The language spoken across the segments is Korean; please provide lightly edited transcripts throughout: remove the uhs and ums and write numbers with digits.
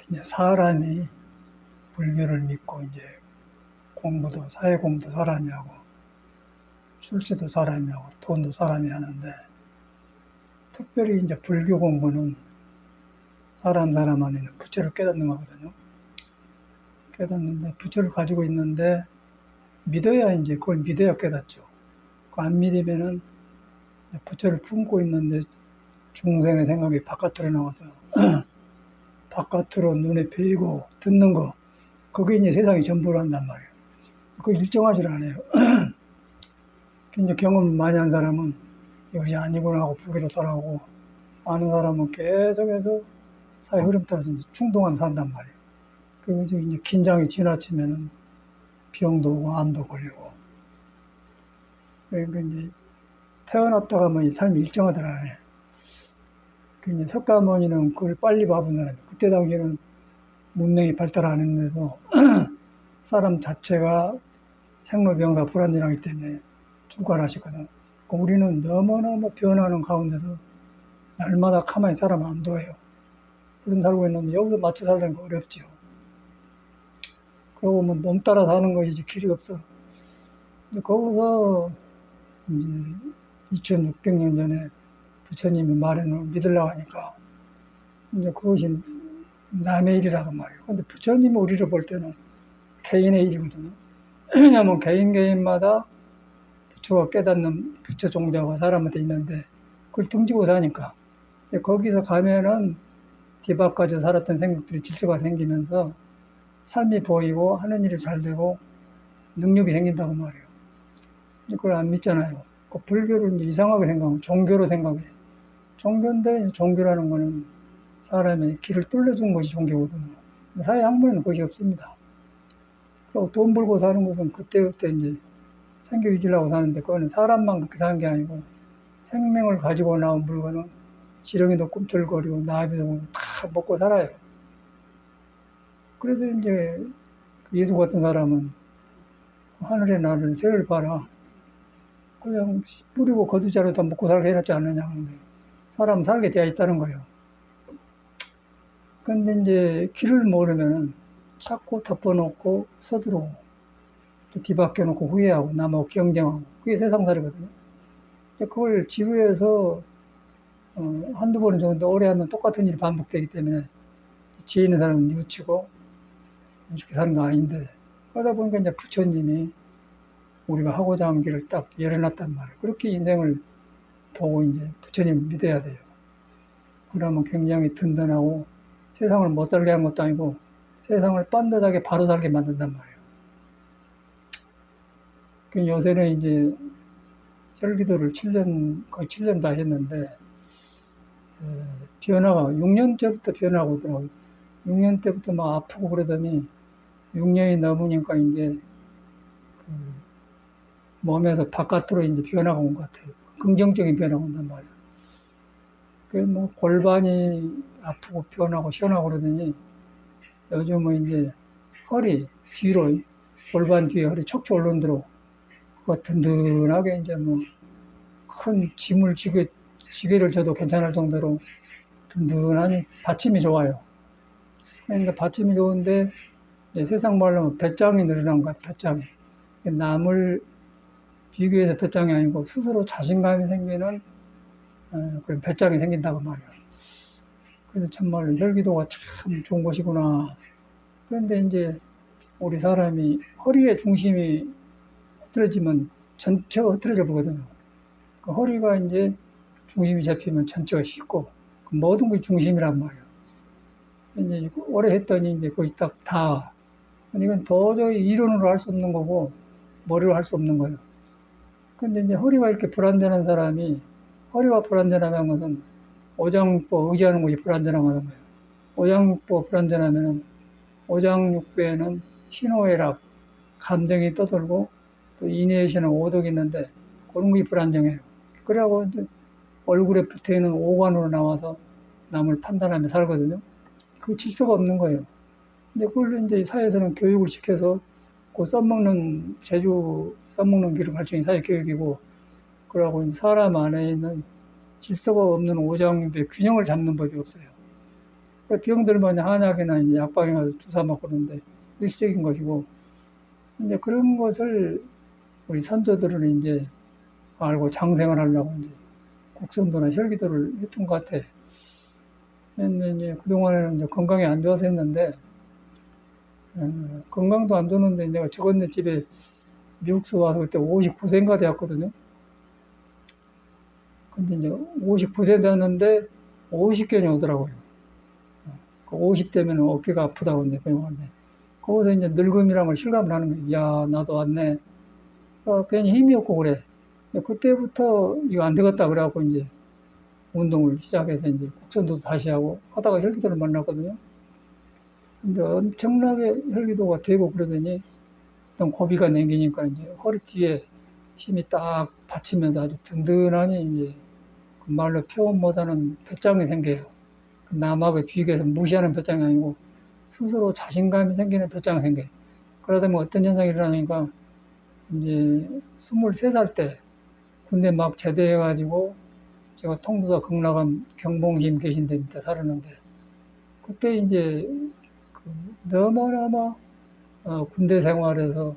이제 사람이 불교를 믿고 이제 공부도, 사회 공부도 사람이 하고, 출세도 사람이 하고, 돈도 사람이 하는데, 특별히 이제 불교 공부는 사람 안에는 부처를 깨닫는 거거든요. 깨닫는데, 부처를 가지고 있는데, 믿어야 이제 그걸 믿어야 깨닫죠. 안 믿으면은 부처를 품고 있는데 중생의 생각이 바깥으로 나와서 바깥으로 눈에 보이고 듣는 거, 그게 이제 세상이 전부를 한단 말이에요. 그거 일정하지 않아요. 이제 경험 많이 한 사람은 이것이 아니구나 하고 불교로 따라오고, 아는 사람은 계속해서 사회 흐름 따라서 이제 충동하면 산단 말이에요. 그리고 이제 긴장이 지나치면은 병도 오고 암도 걸리고. 그러니까 이제 태어났다가 뭐 이 삶이 일정하더라네. 이제 석가모니는 그걸 빨리 봐본 사람이에요. 그때 당시에는 문명이 발달 안 했는데도 사람 자체가 생로병사 불안전하기 때문에 출가하셨거든. 우리는 너무너무 변하는 가운데서 날마다 가만히 살아면 안 돼요. 그런 살고 있는데 여기서 맞춰 살려는 거 어렵죠. 그러고 뭐 놈 따라 사는 것이지 길이 없어. 거기서 이제 2600년 전에 부처님이 말해놓은 믿으려고 하니까 이제 그것이 남의 일이라고 말이에요. 근데 부처님이 우리를 볼 때는 개인의 일이거든요. 왜냐하면 개인마다 부처가 깨닫는 부처 종자가 사람한테 있는데 그걸 등지고 사니까 거기서 가면은 뒤바꿔져 살았던 생각들이 질서가 생기면서 삶이 보이고 하는 일이 잘 되고 능력이 생긴다고 말이에요. 그걸 안 믿잖아요. 그 불교를 이제 이상하게 생각하고 종교로 생각해. 종교인데 종교라는 거는 사람의 길을 뚫어준 것이 종교거든요. 사회 학문에는 그것이 없습니다. 그리고 돈 벌고 사는 것은 그때그때 이제 생계 유지하려고 사는데 그거는 사람만 그렇게 사는 게 아니고 생명을 가지고 나온 물건은 지렁이도 꿈틀거리고 나비도 다 먹고 살아요. 그래서 이제 예수 같은 사람은 하늘에 나는 새를 봐라. 그냥 뿌리고 거두자로 다 먹고 살게 해놨지 않느냐. 사람 살게 되어 있다는 거예요. 근데 이제 길을 모르면은 자꾸 덮어놓고 서두르고 또 뒤바뀌어놓고 후회하고 남하고 경쟁하고 그게 세상살이거든요. 그걸 지루해서 한두 번은 좋은데 오래 하면 똑같은 일이 반복되기 때문에 지혜 있는 사람은 뉘우치고 이렇게 사는 거 아닌데 그러다 보니까 이제 부처님이 우리가 하고자 하는 길을 딱 열어놨단 말이에요. 그렇게 인생을 보고 이제 부처님을 믿어야 돼요. 그러면 굉장히 든든하고 세상을 못 살게 하는 것도 아니고 세상을 빤듯하게 바로 살게 만든단 말이에요. 요새는 이제 혈기도를 거의 7년 다 했는데 변화가 6년 때부터 변화가 오더라고요. 6년 때부터 막 아프고 그러더니 6년이 넘으니까 이제 몸에서 바깥으로 이제 변화가 온 것 같아요. 긍정적인 변화가 온단 말이에요. 뭐 골반이 아프고 변하고 시원하고 그러더니 요즘은 이제 허리 뒤로 골반 뒤에 허리 척추 올른대로 그거 든든하게 이제 뭐 큰 짐을 지게를 져도 괜찮을 정도로 든든하니 받침이 좋아요. 그러니까 받침이 좋은데 세상 말로 하면 배짱이 늘어난 것 같아요. 배짱이. 남을 비교해서 배짱이 아니고 스스로 자신감이 생기는 그런 배짱이 생긴다고 말이에요. 그래서 참말로 혈기도가 참 좋은 것이구나. 그런데 이제 우리 사람이 허리의 중심이 흐트러지면 전체가 흐트러져 보거든요. 그 허리가 이제 중심이 잡히면 전체가 쉽고 그 모든 것이 중심이란 말이에요. 이제 오래 했더니 이제 거의 딱 다. 이건 도저히 이론으로 할 수 없는 거고 머리로 할 수 없는 거예요. 근데 이제 허리가 이렇게 불안전한 사람이 허리가 불안전하다는 것은 오장육부 의지하는 것이 불안전한 거예요. 오장육부 불안전하면 오장육부에는 희노애락 감정이 떠들고 또 인내심은 오독이 있는데 그런 것이 불안정해요. 그래갖고 얼굴에 붙어있는 오관으로 나와서 남을 판단하며 살거든요. 그 질서가 없는 거예요. 근데 그걸 이제 사회에서는 교육을 시켜서 그 써먹는 길을 가르치는 사회 교육이고, 그러고 사람 안에 있는 질서가 없는 오장육부의 균형을 잡는 법이 없어요. 그러니까 병들면 한약이나 이제 약방에 가서 주사 맞고 그러는데 일시적인 것이고, 이제 그런 것을 우리 선조들은 이제 알고 장생을 하려고 이제 곡선도나 혈기도를 했던 것 같아. 근데 이제 그동안에는 이제 건강이 안 좋아서 했는데, 건강도 안 좋은데 내가 저번에 집에 미국서 와서 그때 59세인가 되었거든요. 근데 이제 59세 되었는데 50견이 오더라고요. 그 50대면 어깨가 아프다고 근데 병원에. 거기서 이제 늙음이란 걸 실감을 하는 거예요. 야, 나도 왔네. 괜히 힘이 없고 그래. 그때부터 이거 안 되겠다 그래갖고 이제 운동을 시작해서 이제 곡선도 다시 하고 하다가 혈기도를 만났거든요. 근데 엄청나게 혈기도가 되고 그러더니 어떤 고비가 생기니까 이제 허리 뒤에 힘이 딱 받치면서 아주 든든하니 이제 그 말로 표현 못하는 배짱이 생겨요. 그 남하고 비교해서 무시하는 배짱이 아니고 스스로 자신감이 생기는 배짱이 생겨요. 그러다 보면 어떤 현상이 일어나니까 이제 23살 때 군대 막 제대해가지고 제가 통도사 극락암 경봉심 계신 데 밑에 살았는데 그때 이제 그 너무너무 군대 생활에서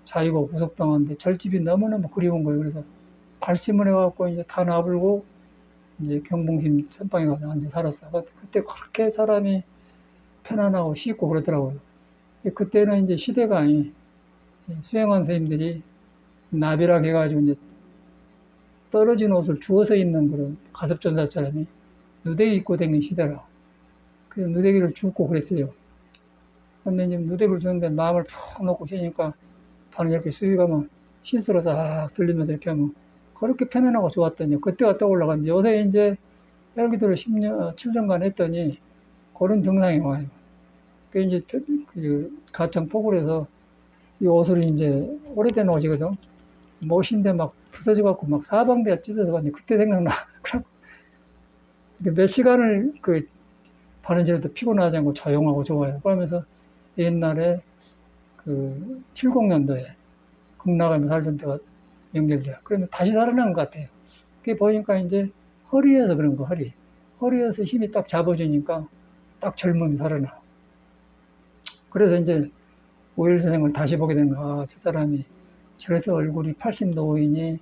자유가 구속당하는데 절집이 너무너무 그리운 거예요. 그래서 발심을 해갖고 이제 다 나불고 이제 경봉심 선방에 가서 앉아 살았어요. 그때 그렇게 사람이 편안하고 쉽고 그러더라고요. 그때는 이제 시대가 수행한 선생님들이 나비락 해가지고 이제 떨어진 옷을 주워서 입는 그런 가섭전사처럼이 누대기 입고 다니는 시대라. 그래서 누대기를 줍고 그랬어요. 근데 이제 누대기를 주는데 마음을 푹 놓고 쉬니까 바로 이렇게 수위가면 시스로 싹 들리면서 이렇게 하면 그렇게 편안하고 좋았더니 그때가 떠올라갔는데 요새 이제 혈기도를 10년, 7년간 했더니 그런 증상이 와요. 그 이제 그 가청 토굴에서 이 옷을 이제 오래된 옷이거든. 못인데 막 부서져 갖고 막 사방대가 찢어져 갔는데 그때 생각나. 몇 시간을 그 바느질해도 피곤하지 않고 조용하고 좋아요. 그러면서 옛날에 그 70년도에 극락암에 살던 때가 연결돼요. 그러면 다시 살아난 것 같아요. 그게 보니까 이제 허리에서 그런 거, 허리. 허리에서 힘이 딱 잡아주니까 딱 젊음이 살아나. 그래서 이제 오일 선생을 다시 보게 된 거, 아, 저 사람이 저래서 얼굴이 80노인이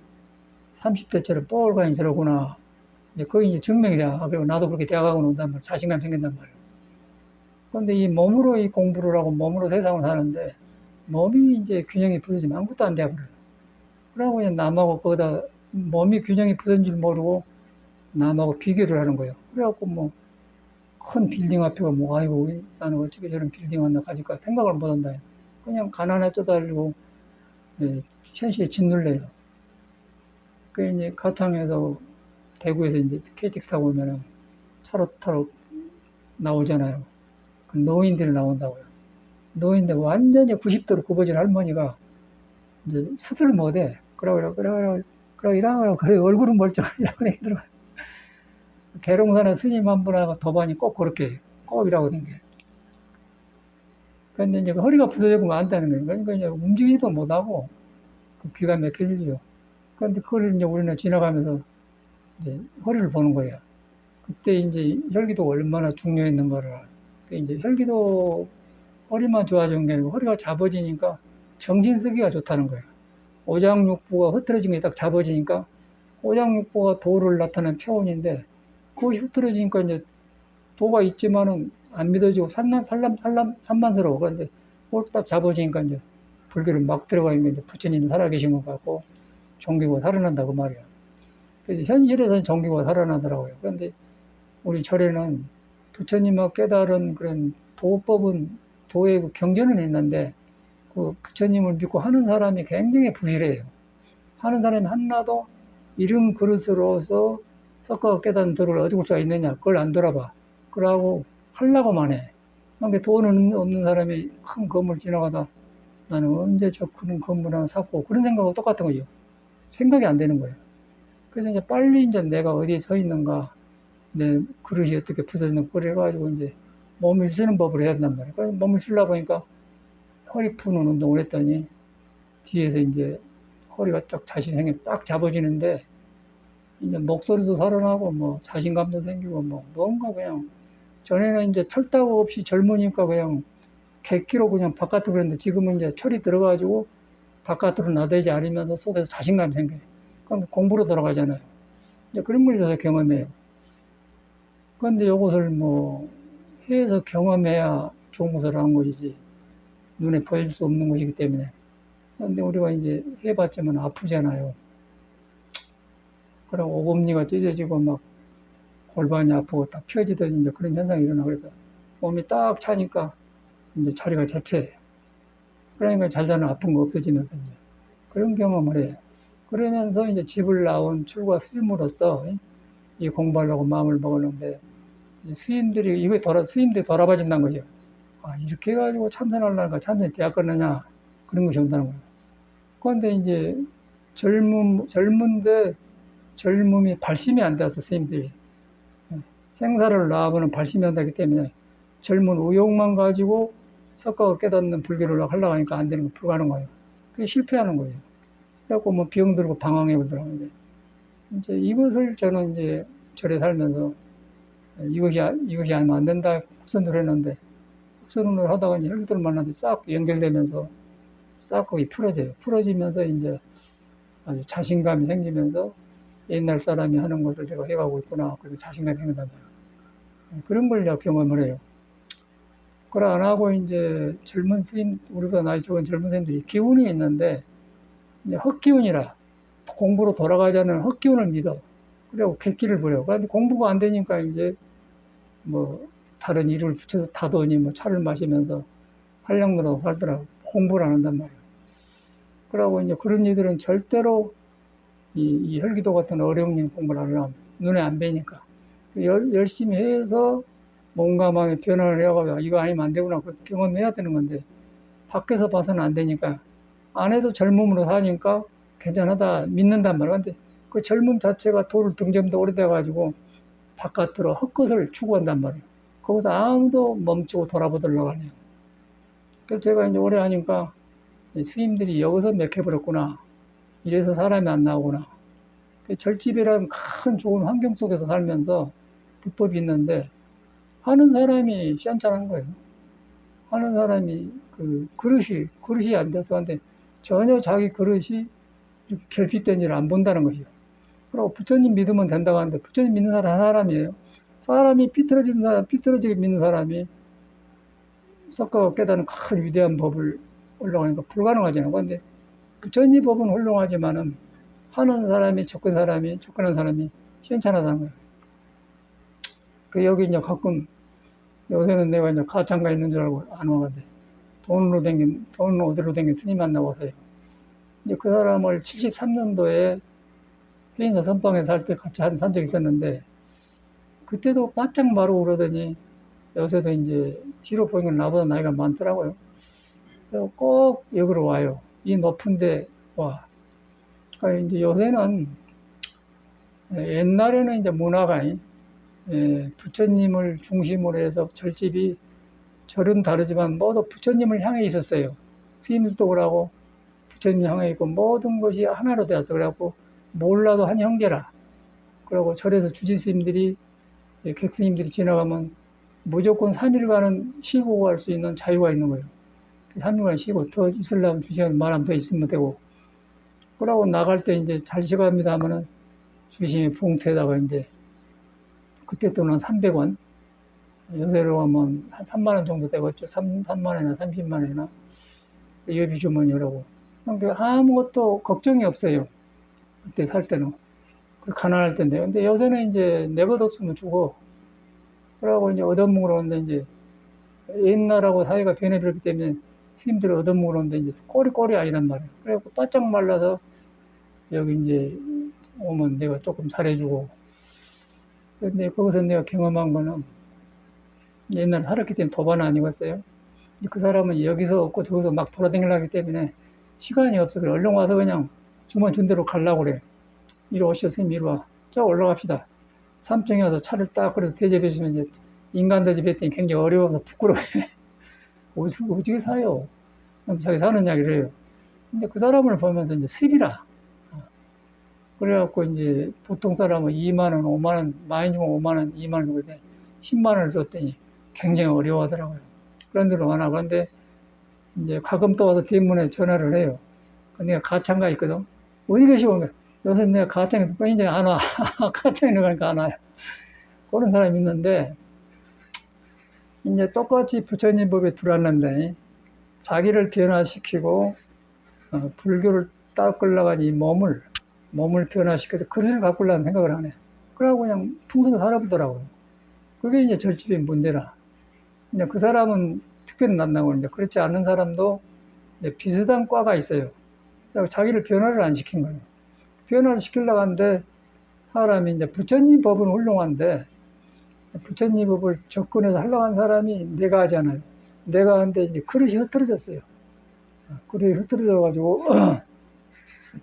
30대처럼 뻘가니 저러구나. 이제 거기 이제 증명이 돼. 아, 그리고 나도 그렇게 대학하고 논단 말이야. 자신감 생긴단 말이야. 그런데 이 몸으로 이 공부를 하고 몸으로 세상을 사는데 몸이 이제 균형이 부서지면 아무것도 안 되고 그래요. 그러고 그냥 남하고 거기다 몸이 균형이 부서진 줄 모르고 남하고 비교를 하는 거예요. 그래갖고 뭐 큰 빌딩 앞에 뭐 아이고 나는 어떻게 저런 빌딩 하나 가질까 생각을 못 한다. 그냥 가난에 쪼달리고 예, 현실에 짓눌려요. 그 이제 가창에서 대구에서 이제 KTX 타고 오면은 차로 타러 나오잖아요. 그 노인들이 나온다고요. 노인들 완전히 90도로 굽어진 할머니가 이제 스스를 못해. 그러고 그래 얼굴은 멀쩡하냐고 그러더라고요. 계룡산의 스님 한 분하고 도반이 꼭 그렇게 꼭 이라고 된 게. 근데 이제 허리가 부서져 거 안다는 거예요. 그러니까 이제 움직이지도 못하고 그 귀가 막힐 일이요. 그런데 그걸 이제 우리는 지나가면서 이제 허리를 보는 거예요. 그때 이제 혈기도가 얼마나 중요했는가를. 이제 혈기도 허리만 좋아지는 게 아니고 허리가 잡아지니까 정신 쓰기가 좋다는 거예요. 오장육부가 흐트러진 게 딱 잡아지니까 오장육부가 도를 나타내는 표현인데 그것이 흐트러지니까 이제 도가 있지만은 안 믿어지고 산만스러워. 그런데 그걸 딱 잡아지니까 이제 불교를 막 들어가 있는 게 이제 부처님이 살아계신 것 같고 종교가 살아난다고 말이에요. 그래서 현실에서는 종교가 살아나더라고요. 그런데 우리 절에는 부처님과 깨달은 그런 도법은 도의 그 경전은 있는데 그 부처님을 믿고 하는 사람이 굉장히 부실해요. 하는 사람이 하나도 이름 그릇으로서 섞어 깨닫는 도를 얻을 수가 있느냐 그걸 안 돌아봐. 그러고 하려고만 해. 그러니까 돈 없는 사람이 큰 건물 지나가다 나는 언제 저 큰 건물 하나 샀고 그런 생각하고 똑같은 거죠. 생각이 안 되는 거예요. 그래서 이제 빨리 이제 내가 어디에 서 있는가 내 그릇이 어떻게 부서지는 그래가지고 이제 몸을 쓰는 법을 해야 된단 말이에요. 그래서 몸을 쓰려고 보니까 허리 푸는 운동을 했더니 뒤에서 이제 허리가 딱 자신이 생겨 딱 잡아지는데 이제 목소리도 살아나고, 뭐, 자신감도 생기고, 뭐, 뭔가 그냥, 전에는 이제 철다고 없이 젊으니까 그냥 객기로 그냥 바깥으로 그랬는데 지금은 이제 철이 들어가지고 바깥으로 나대지 않으면서 속에서 자신감이 생겨요. 그런데 공부로 돌아가잖아요. 이제 그런 걸 요새 경험해요. 그런데 이것을 뭐, 해서 경험해야 좋은 것을 하는 것이지, 눈에 보여줄 수 없는 것이기 때문에. 그런데 우리가 이제 해봤지만 아프잖아요. 그리고 오금니가 찢어지고 막 골반이 아프고 딱 펴지듯이 이제 그런 현상이 일어나. 그래서 몸이 딱 차니까 이제 자리가 잡혀요. 그러니까 잘자는 아픈 거 없어지면서 이제 그런 경험을 해요. 그러면서 이제 집을 나온 출가 스님으로서 이 공부하려고 마음을 먹었는데 스님들이 돌아봐준다는 거죠. 아, 이렇게 해가지고 참선하려니까 참선이 되었겠느냐 그런 것이 온다는 거예요. 그런데 이제 젊은데 젊음이 발심이 안 돼서 스님들이 생사를 나아보는 발심이 안 되기 때문에 젊은 의욕만 가지고 석가가 깨닫는 불교를 하려고 하니까 안 되는 거 불가능해요. 그게 실패하는 거예요. 그래갖고 뭐 병 들고 방황해 보더라고요. 이제 이것을 저는 이제 절에 살면서 이것이 아니면 안 된다 국선을 했는데 국선을 하다가 이제 혈기들을 만났는데 싹 연결되면서 싹 거기 풀어져요. 풀어지면서 이제 아주 자신감이 생기면서 옛날 사람이 하는 것을 제가 해가고 있구나. 그리고 자신감이 생긴단 말이에요. 그런 걸 내가 경험을 해요. 그걸 안 하고 이제 젊은 스님, 우리보다 나이 적은 젊은 스님들이 기운이 있는데 이제 헛기운이라 공부로 돌아가자는 헛기운을 믿어. 그리고 객기를 부려. 그런데 공부가 안 되니까 이제 뭐 다른 일을 붙여서 타더니 뭐 차를 마시면서 한량으로 살더라고. 공부를 안 한단 말이야. 그러고 이제 그런 이들은 절대로 이 혈기도 같은 어려운 일 공부를 하려면 눈에 안 뵈니까 열심히 해서 몸과 마음의 변화를 해가지고 이거 아니면 안 되구나 그 경험해야 되는 건데 밖에서 봐서는 안 되니까 안에도 젊음으로 사니까 괜찮하다 믿는단 말이야. 근데 그 젊음 자체가 도를 등점도 오래돼 가지고 바깥으로 헛것을 추구한단 말이에요. 거기서 아무도 멈추고 돌아보더라고 하네요. 그래서 제가 이제 오래 하니까 스님들이 여기서 맥혀버렸구나. 이래서 사람이 안 나오구나. 절집이라는 큰 좋은 환경 속에서 살면서 불법이 있는데 하는 사람이 시원찮은 거예요. 하는 사람이 그 그릇이 안 돼서 근데 전혀 자기 그릇이 이렇게 결핍된 일을 안 본다는 것이요. 그리고 부처님 믿으면 된다고 하는데 부처님 믿는 사람 한 사람이에요. 사람이 삐뚤어지게 믿는 사람이 석가가 깨닫는 큰 위대한 법을 올라가니까 불가능하잖아요. 그런데 부처님 법은 훌륭하지만은 하는 사람이 접근한 사람이 시원찮아하는 거예요. 그 여기 이제 가끔 요새는 내가 이제 가창가 있는 줄 알고 안 오는데 돈 어디로 댕긴 스님 만나고서요. 이제 그 사람을 73년도에 회인사 선방에 살 때 같이 산 적이 있었는데 그때도 바짝 마르고 그러더니 요새도 이제 뒤로 보이는 건 나보다 나이가 많더라고요. 그래서 꼭 여기로 와요. 이 높은데 와. 그러니까 이제 요새는 옛날에는 이제 문화가 부처님을 중심으로 해서 절집이 절은 다르지만 모두 부처님을 향해 있었어요. 스님들도 그러고 부처님 향해 있고 모든 것이 하나로 되어서 그래갖고 몰라도 한 형제라. 그리고 절에서 주지스님들이 객스님들이 지나가면 무조건 3일간은 쉬고 갈 수 있는 자유가 있는 거예요. 3일간 쉬고 더 있으려면 주시간 말하면 더 있으면 되고. 그러고 나갈 때 이제 잘 쉬갑니다 하면은 주심이 봉투에다가 이제 그때 돈은 300원. 요새로 하면 한 3만 원 정도 되겠죠. 3만 원이나 30만 원이나 예비 주머니라고. 그러니까 아무것도 걱정이 없어요. 그때 살 때는. 가난할 텐데. 근데 요새는 이제 내 것 없으면 주고, 그러고 이제 얻어먹으러 오는데 이제 옛날하고 사회가 변해버렸기 때문에 스님들이 얻어먹으러 오는데 이제 꼬리 아니란 말이에요. 그래갖고 바짝 말라서 여기 이제 오면 내가 조금 잘해주고. 근데 거기서 내가 경험한 거는 옛날에 살았기 때문에 도반 아니겠어요? 그 사람은 여기서 없고 저기서 막 돌아다니려고 하기 때문에 시간이 없어. 그래. 얼른 와서 그냥 주문 준 대로 가려고 그래. 이리 오시오, 스님, 이리 와. 저 올라갑시다. 삼청에 와서 차를 딱 그래서 대접해 주면 이제 인간 대접했더니 굉장히 어려워서 부끄러워해. 어떻게 사요? 자기 사는 이야기를 해요. 근데 그 사람을 보면서 이제 습이라. 그래갖고 이제 보통 사람은 2만 원, 5만 원, 많이 주면 5만 원, 2만 원 주거든요. 10만 원을 줬더니 굉장히 어려워하더라고요. 그런 데로 안 하고. 근데 이제 가끔 또 와서 뒷문에 전화를 해요. 내가 가창가 있거든. 어디 계시고? 요새 내가 가창에 이제 안 와. 가창에 가니까 안 와요. 그런 사람이 있는데, 이제 똑같이 부처님 법에 들어왔는데, 자기를 변화시키고, 불교를 닦으려고 이 몸을 변화시켜서 그릇을 바꾸려는 생각을 하네. 그러고 그냥 풍성히 살아보더라고요. 그게 이제 절집의 문제라. 이제 그 사람은 특별히 낫나고 그러는데, 그렇지 않은 사람도 이제 비슷한 과가 있어요. 그리고 자기를 변화를 안 시킨 거예요. 변화를 시키려고 하는데, 사람이 이제 부처님 법은 훌륭한데, 부처님 법을 접근해서 하려고 한 사람이 내가 하잖아요. 내가 하는데 이제 그릇이 흐트러졌어요. 그릇이 흐트러져가지고,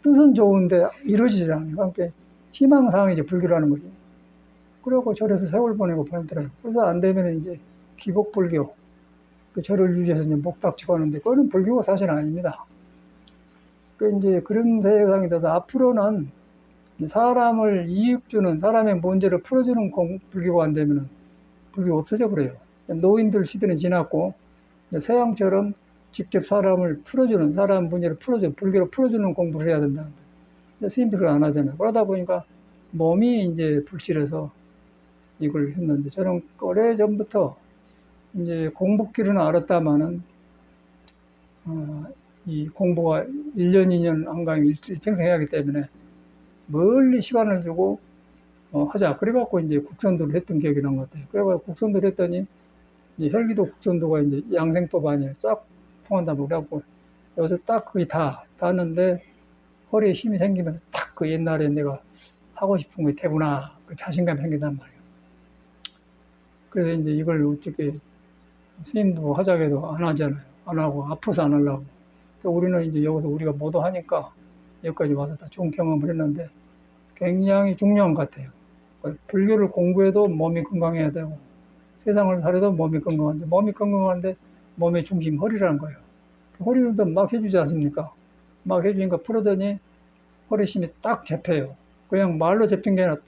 뜻은 좋은데 이루어지지 않아요. 그러니까 희망사항이 이제 불교라는 거죠. 그러고 절에서 세월 보내고 보내더라고요. 그래서 안 되면 이제 기복불교, 그 절을 유지해서 이제 목닥치고 하는데, 그거는 불교가 사실 아닙니다. 그 이제 그런 세상이 돼서 앞으로는 사람을 이익 주는, 사람의 문제를 풀어주는 불교가 안 되면 불교가 없어져 버려요. 노인들 시대는 지났고, 서양처럼 직접 사람을 풀어주는, 사람 문제를 풀어주는, 불교를 풀어주는 공부를 해야 된다. 스님들이 안 하잖아요. 그러다 보니까 몸이 이제 불실해서 이걸 했는데, 저는 오래 전부터 이제 공부길은 알았다마는, 이 공부가 1년, 2년 한 가면 일평생 해야 하기 때문에 멀리 시간을 주고 하자. 그래갖고 이제 국선도를 했던 기억이 난 것 같아요. 그래갖고 국선도를 했더니, 이제 혈기도 국선도가 이제 양생법 아니에요. 싹 통한다고. 그래갖고 여기서 딱 거의 다 땄는데, 허리에 힘이 생기면서 딱 그 옛날에 내가 하고 싶은 게 되구나. 그 자신감이 생긴단 말이에요. 그래서 이제 이걸 어떻게 스님도 하자고 해도 안 하잖아요. 안 하고, 아파서 안 하려고. 또 우리는 이제 여기서 우리가 모두 하니까 여기까지 와서 다 좋은 경험을 했는데, 굉장히 중요한 것 같아요. 불교를 공부해도 몸이 건강해야 되고, 세상을 살아도 몸이 건강한데, 몸이 건강한데 몸의 중심 허리라는 거예요. 그 허리도 막 해주지 않습니까? 막 해주니까 풀어더니 허리심이 딱 잡혀요. 그냥 말로 잡힌 게 아니라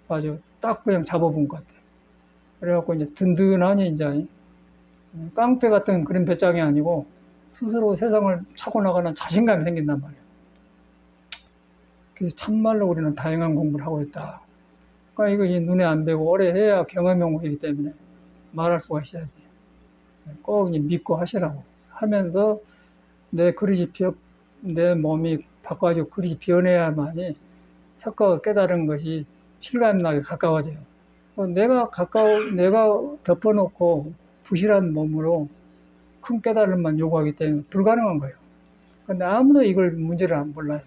아주 딱 그냥 잡아본 것 같아요. 그래갖고 이제 든든하니 이제 깡패 같은 그런 배짱이 아니고 스스로 세상을 차고 나가는 자신감이 생긴단 말이에요. 그래서 참말로 우리는 다양한 공부를 하고 있다. 그러니까 이거 눈에 안 뵈고 오래 해야 경험이 온 거기 때문에 말할 수가 있어야지. 꼭 믿고 하시라고 하면서 내 몸이 바꿔가지고 그릇이 변해야만이 석가가 깨달은 것이 실감나게 가까워져요. 내가 덮어놓고 부실한 몸으로 큰 깨달음만 요구하기 때문에 불가능한 거예요. 근데 아무도 이걸 문제를 안 몰라요.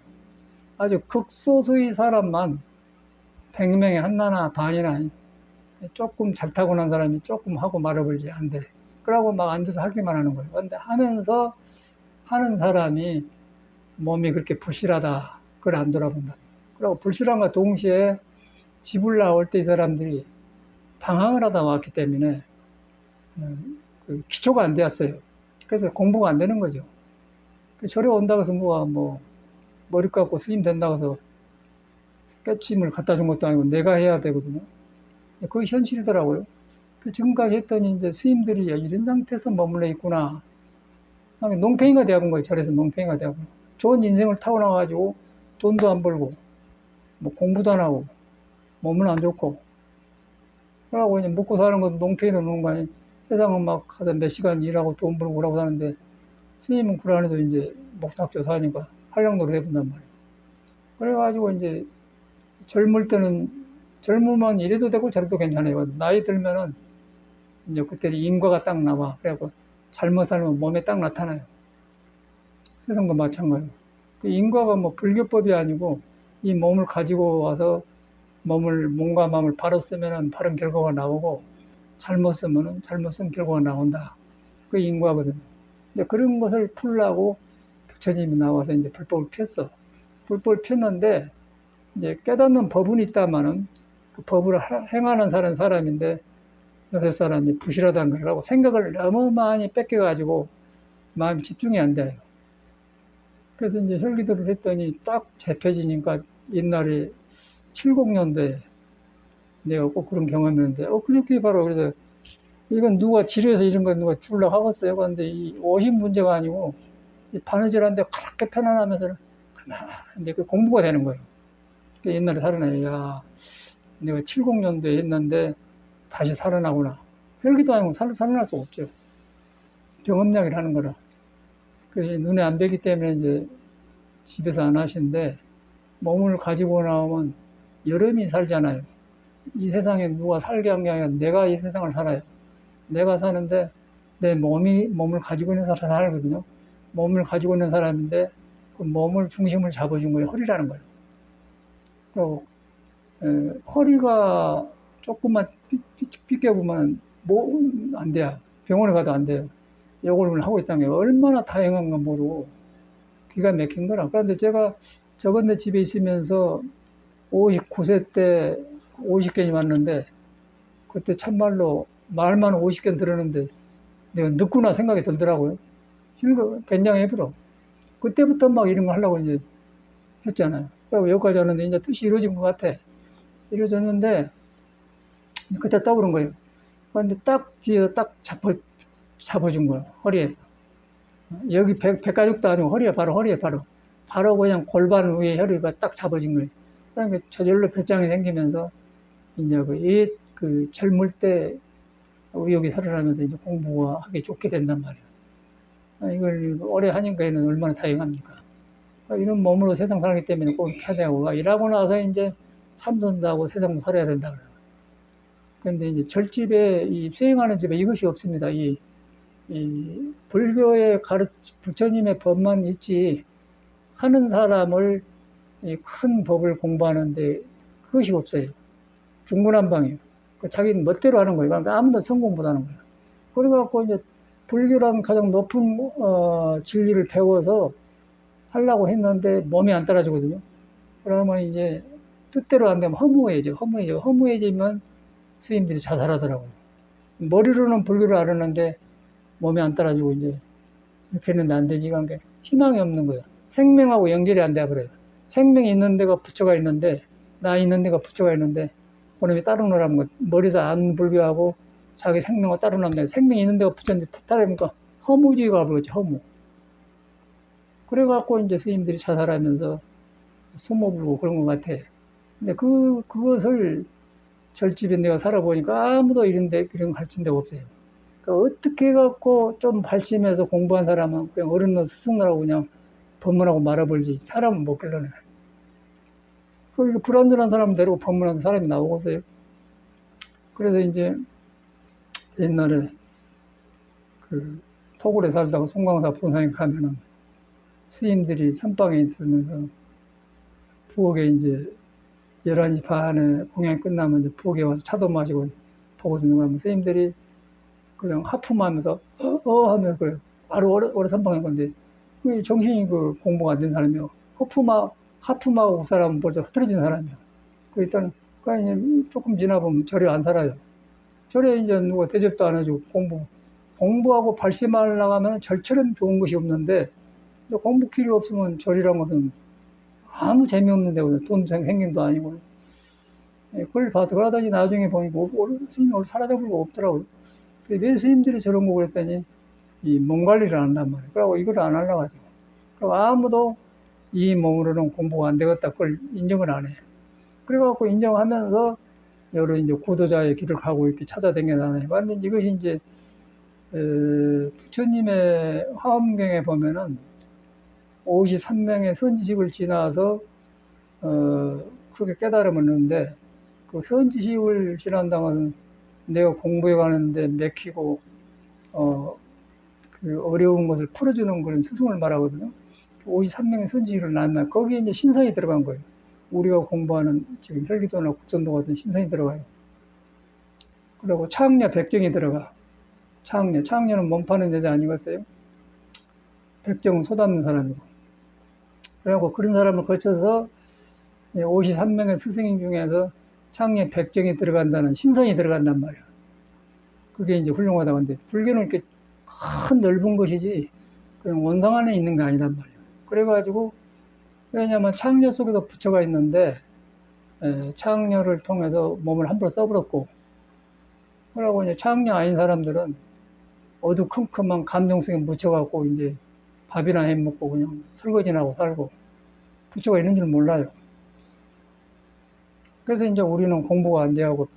아주 극소수의 사람만 100명에 하나나 반이나 조금 잘 타고난 사람이 조금 하고 말아버리지 안 돼. 그러고 막 앉아서 하기만 하는 거예요. 근데 하면서 하는 사람이 몸이 그렇게 부실하다. 그걸 안 돌아본다. 그리고 불실함과 동시에 집을 나올 때 이 사람들이 방황을 하다 왔기 때문에 그 기초가 안 되었어요. 그래서 공부가 안 되는 거죠. 절에 온다고 해서 머리 깎고 스님 된다고 해서 깨침을 갖다 준 것도 아니고 내가 해야 되거든요. 그게 현실이더라고요. 지금까지 했더니 이제 스님들이 이런 상태에서 머물러 있구나. 농팽이가 되어본 거예요. 절에서 농팽이가 되어본. 좋은 인생을 타고나가지고 돈도 안 벌고, 공부도 안 하고, 몸은 안 좋고. 그러고 이제 먹고 사는 것도 농팽이로 노는 거 아니에요. 세상은 막 가서 몇 시간 일하고 돈 벌고 오라고 사는데, 스님은 굴안에도 이제 목탁조 사니까 한량도로 해본단 말이에요. 그래가지고 이제 젊으면 이래도 되고 저래도 괜찮아요. 나이 들면은 이제 그때 인과가 딱 나와. 그래갖고 잘못 살면 몸에 딱 나타나요. 세상도 마찬가지고. 그 인과가 불교법이 아니고 이 몸을 가지고 와서 몸과 마음을 바로 쓰면은 바른 결과가 나오고 잘못 쓰면은 잘못 쓴 결과가 나온다. 그 인과거든요. 근데 그런 것을 풀라고 부처님이 나와서 이제 불법을 폈어. 불법을 폈는데 이제 깨닫는 법은 있다마는 그 법을 행하는 사람인데 요새 사람이 부실하다는 거라고 생각을 너무 많이 뺏겨가지고 마음이 집중이 안 돼요. 그래서 이제 혈기도를 했더니 딱 잡혀지니까 옛날에 70년대에 내가 꼭 그런 경험이었는데, 그렇게 바로 그래서 이건 누가 지뢰에서 이런 건 누가 주려고 하겠어요. 그런데 이 옷이 문제가 아니고, 이 바느질하는데 그렇게 편안하면서 가만히 그 공부가 되는 거예요. 옛날에 살아나요. 야, 내가 70년대에 했는데 다시 살아나구나. 혈기도 아니고 살아날 수 없죠. 경험량을 하는 거라. 그 눈에 안 뵈기 때문에 이제 집에서 안 하시는데 몸을 가지고 나오면 여름이 살잖아요. 이 세상에 누가 살게 한 게 아니라 내가 이 세상을 살아요. 내가 사는데 내 몸을 가지고 있는 사람이 살거든요. 몸을 가지고 있는 사람인데 그 몸을 중심을 잡아준 거예요. 허리라는 거예요. 그리고 허리가 조금만 삐껴보면 안 돼요. 병원에 가도 안 돼요. 요걸 하고 있다는 게 얼마나 다양한가 모르고 기가 막힌 거라. 그런데 제가 저번에 집에 있으면서 59세 때 50견이 왔는데 그때 참말로 말만 50견 들었는데 내가 늦구나 생각이 들더라고요. 굉장해버려. 그때부터 막 이런 거 하려고 이제 했잖아요. 그리고 여기까지 왔는데 이제 뜻이 이루어진 것 같아. 이루어졌는데 그때 떠오른 거예요. 그런데 딱 뒤에서 딱 잡아준 거예요. 허리에서. 여기 백가죽도 아니고 허리에 바로 그냥 골반 위에 허리가 딱 잡아진 거예요. 그러니까 저절로 배짱이 생기면서 이제 그 젊을 때 의욕이 살아나면서 이제 공부가 하기 좋게 된단 말이에요. 이걸 오래 하니까 얘는 얼마나 다행합니까? 이런 몸으로 세상 살기 때문에 꼭 해야 되고, 일하고 나서 이제 참선다고 세상도 살아야 된다 그래요. 근데 이제 절집에 수행하는 집에 이것이 없습니다. 이 불교의 부처님의 법만 있지, 하는 사람을 큰 법을 공부하는데 그것이 없어요. 중구난방이에요. 자기는 멋대로 하는 거예요. 그러니까 아무도 성공 못 하는 거예요. 그래갖고 이제 불교라는 가장 높은 진리를 배워서 하려고 했는데 몸이 안 따라주거든요. 그러면 이제 뜻대로 안 되면 허무해지면 스님들이 자살하더라고요. 머리로는 불교를 알았는데 몸이 안 따라주고 이제 이렇게 했는데 안 되지. 그러니까 희망이 없는 거예요. 생명하고 연결이 안 돼 버려요. 생명이 있는 데가 부처가 있는데, 나 있는 데가 부처가 있는데 그놈이 따로 놀라는 거예요. 머리에서 안 불교하고 자기 생명을 따로 놀면 생명이 있는 데가 부처인데 따르니까 허무주의가 버렸지. 허무. 그래갖고 이제 스님들이 자살하면서 숨어불고 그런 것 같아. 근데 그것을 절집에 내가 살아보니까 아무도 이런 거 가르친 데가 없어요. 그러니까 어떻게 해갖고 좀 발심해서 공부한 사람은 그냥 어른으로 스승들하고 그냥 법문하고 말아버리지. 사람은 못 길러내. 그 불안전한 사람 데리고 법문하는 사람이 나오고서요. 그래서 이제 옛날에 그 토굴에 살다가 송광사 본상에 가면은 스님들이 선방에 있으면서 부엌에 이제 11시 반에 공연이 끝나면 이제 부엌에 와서 차도 마시고 보거든요. 그러면 스님들이 그냥 하품하면서 하면서 그래요. 바로 오래 선방한 건데 그 정신이 공부가 안 된 사람이요. 하품하고 그 사람은 벌써 흐트러진 사람이요. 그랬더니 조금 지나보면 절에 안 살아요. 절에 이제 누가 대접도 안 해주고 공부하고 발심하려고 하면 절처럼 좋은 것이 없는데 공부길이 없으면 절이란 것은 아무 재미없는 데거든요. 돈 생김도 아니고. 그걸 봐서 그러다니 나중에 보니까 스님이 오늘 사라져버리고 없더라고요. 왜 스님들이 저런 거 그랬더니 몸 관리를 안 한단 말이에요. 그러고 이걸 안 하려고 하죠. 그리고 아무도 이 몸으로는 공부가 안 되겠다. 그걸 인정을 안 해. 그래갖고 인정하면서 여러 이제 구도자의 길을 가고 이렇게 찾아다녀다녀요. 근데 이것이 이제 부처님의 화엄경에 보면은 53명의 선지식을 지나서 그렇게 깨달음을 얻는데 그 선지식을 지난다는 것은 내가 공부해 가는데 맥히고 그 어려운 것을 풀어주는 그런 스승을 말하거든요. 53명의 선지식을 낳으면 거기에 이제 신성이 들어간 거예요. 우리가 공부하는 지금 혈기도나 국선도 같은 신성이 들어가요. 그리고 창녀, 백정이 들어가. 창녀는 몸 파는 여자 아니겠어요? 백정은 소 닮는 사람이고. 그리고 그런 사람을 거쳐서 53명의 스승님 중에서 창녀, 백정이 들어간다는 신성이 들어간단 말이에요. 그게 이제 훌륭하다고 하는데 불교는 이렇게 큰 넓은 것이지 그냥 원상 안에 있는 게 아니단 말이에요. 그래가지고 왜냐하면 창녀 속에도 부처가 있는데 창녀를 통해서 몸을 함부로 써버렸고, 그러고 이제 창녀 아닌 사람들은 어두컴컴한 감정성에 묻혀갖고 이제 밥이나 해 먹고 그냥 설거지나 하고 살고 부처가 있는 줄 몰라요. 그래서 이제 우리는 공부가 안 돼하고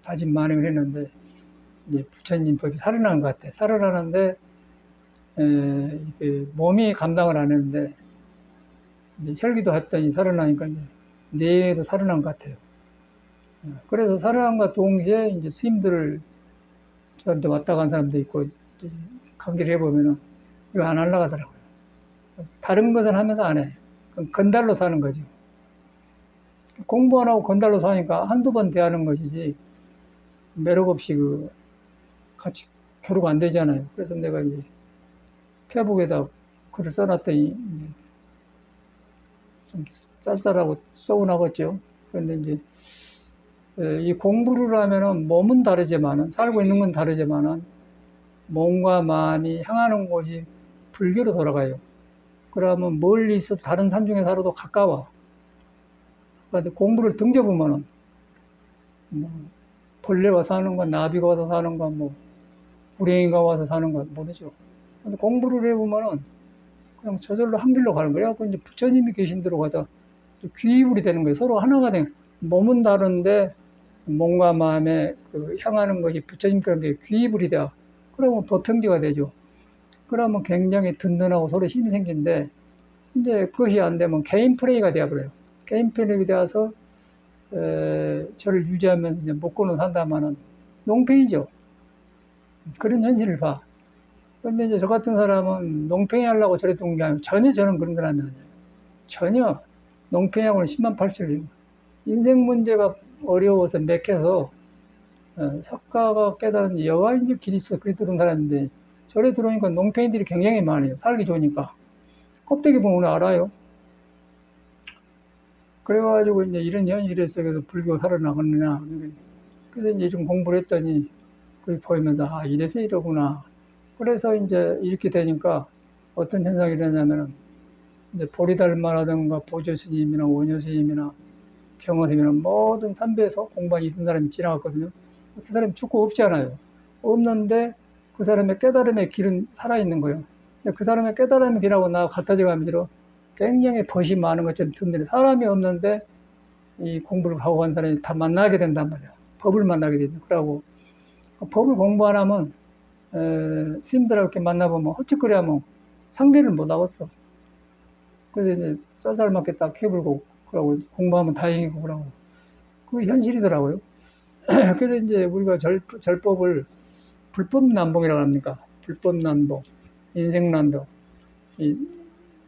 바진만행을 했는데 이제 부처님 법이 살아나는 것 같아. 살아나는데 이게 몸이 감당을 안 했는데 이제 혈기도 했더니 살아나니까 이제 뇌로 살아난 것 같아요. 그래서 살아남과 동시에 이제 스님들을 저한테 왔다 간 사람도 있고 관계를 해보면은 이거 안 올라가더라고요. 다른 것은 하면서 안 해. 그럼 건달로 사는 거죠. 공부 안 하고 건달로 사니까 한두 번 대하는 것이지 매력 없이 같이 교류가 안 되잖아요. 그래서 내가 이제 페북에다 글을 써놨더니 좀 쌀쌀하고 서운하겠죠. 그런데 이제 이 공부를 하면은 몸은 다르지만은 살고 있는 건 다르지만은 몸과 마음이 향하는 곳이 불교로 돌아가요. 그러면 멀리 있어 다른 산 중에 살아도 가까워. 그런데 공부를 등져보면은 뭐 벌레가 사는 건, 나비가 와서 사는 건, 뭐 불행이가 와서 사는 건 모르죠. 근데 공부를 해보면은 그냥 저절로 한 길로 가는 거예요. 그래서 이제 부처님이 계신 데로 가자 귀입이 되는 거예요. 서로 하나가 된 몸은 다른데 몸과 마음에 향하는 것이 부처님처럼 귀입이 돼요. 그러면 법평지가 되죠. 그러면 굉장히 든든하고 서로 힘이 생긴데 이제 그것이 안 되면 개인 플레이가 되어버려요. 개인 플레이가 되어서 저를 유지하면서 이제 먹고는 산다마는 농팽이죠. 그런 현실을 봐. 근데 이제 저 같은 사람은 농팽이 하려고 저래 둔 게 아니고 전혀 저는 그런 사람이 아니에요. 전혀 농팽이하고는 10만 8천이에요. 인생 문제가 어려워서 맥혀서 석가가 깨달은 여가인적 길이 있어 그리 들어온 사람인데 절에 들어오니까 농팽이들이 굉장히 많아요. 살기 좋으니까. 껍데기 보면 알아요. 그래가지고 이제 이런 현실에 속에서 불교 살아나갔느냐. 그래서 이제 좀 공부를 했더니 그게 보이면서 아 이래서 이러구나. 그래서 이제 이렇게 되니까 어떤 현상이 일어나냐면은 이제 보리달마라든가 보조스님이나 원효스님이나 경허스님이나 모든 선배에서 공부한 이런 사람이 지나갔거든요. 그 사람이 죽고 없잖아요. 없는데 그 사람의 깨달음의 길은 살아있는 거예요. 근데 그 사람의 깨달음의 길하고 나 같아져 가면서 굉장히 벗이 많은 것처럼 든든해. 사람이 없는데 이 공부를 하고 간 사람이 다 만나게 된단 말이야. 법을 만나게 된다. 그러고 법을 공부 안 하면 스님들하고 이렇게 만나보면 헛짓거리하면 상대를 못 하겠어. 그래서 이제 쌀쌀맞게 딱 해불고 그러고 공부하면 다행이고 그러고 그게 현실이더라고요. 그래서 이제 우리가 절법을 불법난봉이라고 합니까? 불법난봉, 인생난도.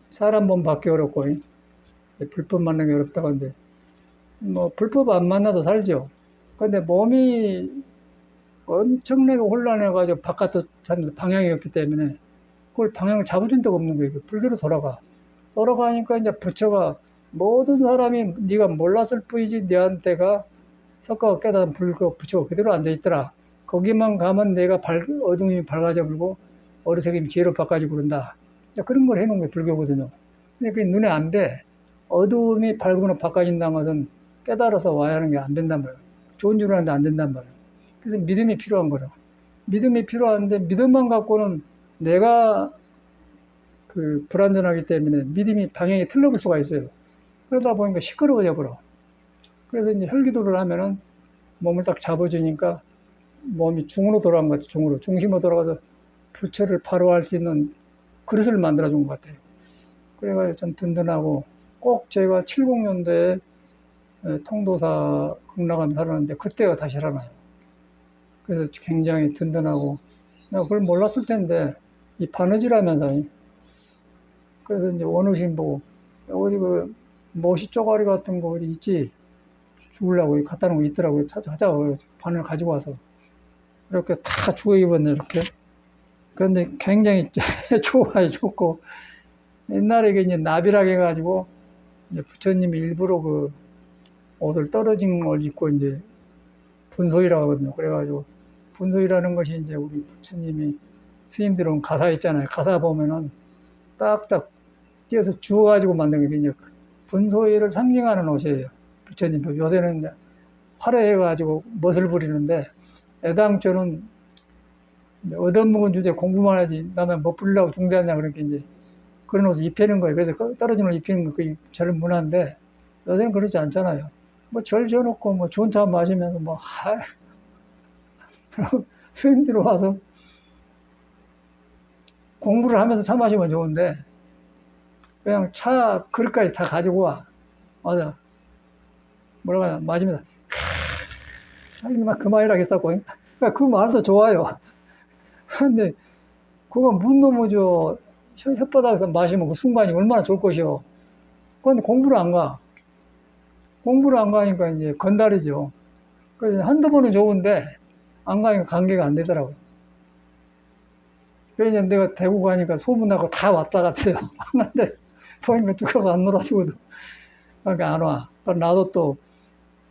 사람 몸 받기 어렵고 불법 만나기 어렵다고 하는데 뭐 불법 안 만나도 살죠. 근데 몸이 엄청나게 혼란해가지고 바깥으로 방향이 없기 때문에 그걸 방향을 잡아준 데가 없는 거예요. 불교로 돌아가니까 이제 부처가 모든 사람이 네가 몰랐을 뿐이지 너한테가 석가가 깨달은 불교 부처가 그대로 앉아있더라. 거기만 가면 내가 어둠이 밝아져 불고 어리석임이 지혜로 바꿔지고 그런다. 그런 걸 해놓은 게 불교거든요. 근데 그게 눈에 안 돼. 어둠이 밝으면 바꿔진다는 것은 깨달아서 와야 하는 게 안 된단 말이에요. 좋은 줄 아는데 안 된단 말이에요. 그래서 믿음이 필요한 거라. 믿음이 필요한데 믿음만 갖고는 내가 불완전하기 때문에 믿음이 방향이 틀려볼 수가 있어요. 그러다 보니까 시끄러워져 버려. 그래서 이제 혈기도를 하면은 몸을 딱 잡아주니까 몸이 중으로 돌아간 것 같아요. 중심으로 돌아가서 부처를 바로 할 수 있는 그릇을 만들어준 것 같아요. 그래가지고 좀 든든하고 꼭 제가 70년도에 통도사 극락암 살았는데 그때가 다시 살아나요. 그래서 굉장히 든든하고 내가 그걸 몰랐을 텐데 이 바느질하면서 그래서 이제 원우신 보고 어디 모시 쪼가리 같은 거 어디 있지 죽으려고 갖다 놓은 거 있더라고요. 찾아와요. 바늘 가지고 와서 이렇게 다 죽어 입었네 이렇게. 그런데 굉장히 좋아요. 좋고 옛날에 이제 나비락 해가지고 이제 부처님이 일부러 옷을 떨어진 걸 입고 이제 분소이라고 하거든요. 그래가지고 분소이라는 것이 이제 우리 부처님이 스님들은 가사 있잖아요. 가사 보면은 딱딱 띄어서 주워가지고 만든 게 이제 분소위를 상징하는 옷이에요. 부처님. 요새는 이제 화려해가지고 멋을 부리는데, 애당초는 얻어먹은 주제 공부만 하지, 남의 못 부리려고 중대하냐, 그렇게 이제 그런 옷을 입히는 거예요. 그래서 떨어지는 옷 입히는 거, 그게 절 문화인데, 요새는 그렇지 않잖아요. 뭐 절 지어놓고, 뭐 좋은 차 마시면서, 뭐, 스님들이 와서 공부를 하면서 차 마시면 좋은데, 그냥 차 그릇까지 다 가지고 와. 맞아. 뭐라고 하냐, 마시면서, 막 그 말이라고 했었고. 그러니까 그 말도 좋아요. 근데, 그거 문 너무 혓바닥에서 마시면 그 순간이 얼마나 좋을 것이요. 그런데 공부를 안 가. 공부를 안 가니까 이제 건달이죠. 그래서 한두 번은 좋은데, 안 가니까 관계가 안 되더라고요. 그래서 내가 대구 가니까 소문나고 다 왔다 갔어요. 왔는데, 보니까 누가 안 놀아주고도. 그러니까 안 와. 나도 또,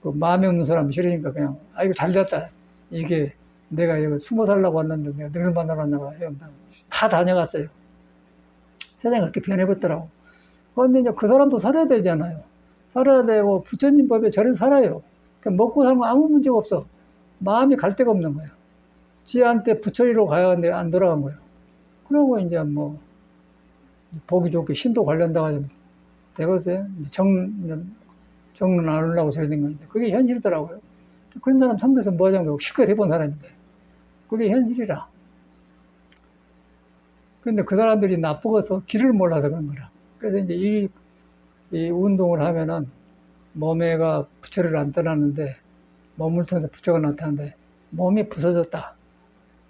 그 마음에 없는 사람 싫으니까 그냥, 아이고, 잘 됐다. 이게 내가 여기 20살라고 왔는데 내가 너를 만나러 왔나봐. 다 다녀갔어요. 세상이 그렇게 변해버렸더라고. 그런데 이제 그 사람도 살아야 되잖아요. 살아야 되고, 부처님 법에 저를 살아요. 그러니까 먹고 살면 아무 문제가 없어. 마음이 갈 데가 없는 거예요. 지한테 부처리로 가야 하는데 안 돌아간 거예요. 그러고 이제 뭐, 보기 좋게 신도 관련다가 좀 되겠어요. 정론 안 하려고 저래 된 건데. 그게 현실이더라고요. 그런 사람 상대에서 뭐 하자고 실컷 해본 사람인데. 그게 현실이라. 근데 그 사람들이 나쁘고서 길을 몰라서 그런 거라. 그래서 이제 이 운동을 하면은 몸에가 부처를 안 떠나는데 몸을 통해서 부처가 나타나는데 몸이 부서졌다.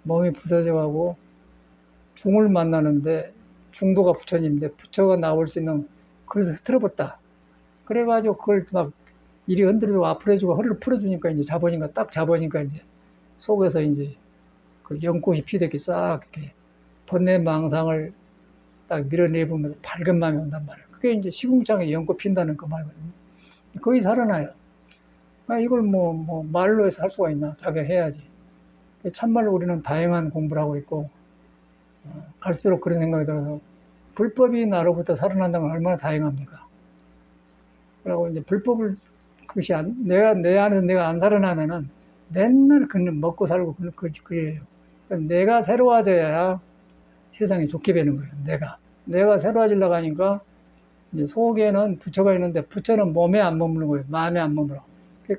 몸이 부서져가고 중을 만나는데 중도가 부처님인데 부처가 나올 수 있는 그래서 흐트러졌다. 그래가지고 그걸 막 이리 흔들고 앞으로 해주고 허리를 풀어주니까 이제 딱 잡으니까 이제 속에서 이제 그 연꽃이 피대기 싹 이렇게 번뇌망상을 딱 밀어내보면서 밝은 마음이 온단 말이에요. 그게 이제 시궁창에 연꽃 핀다는 그 말거든요. 거의 살아나요. 이걸 뭐 말로 해서 할 수가 있나? 자기가 해야지. 참말로 우리는 다양한 공부를 하고 있고, 갈수록 그런 생각이 들어서, 불법이 나로부터 살아난다는 건 얼마나 다양합니까? 그리고 이제 불법을, 그것이 내 안에서 내가 안 살아나면은 맨날 그냥 먹고 살고 그래요. 내가 새로워져야 세상이 좋게 되는 거예요. 내가 새로워지려고 하니까 이제 속에는 부처가 있는데 부처는 몸에 안 머무는 거예요. 마음에 안 머물어.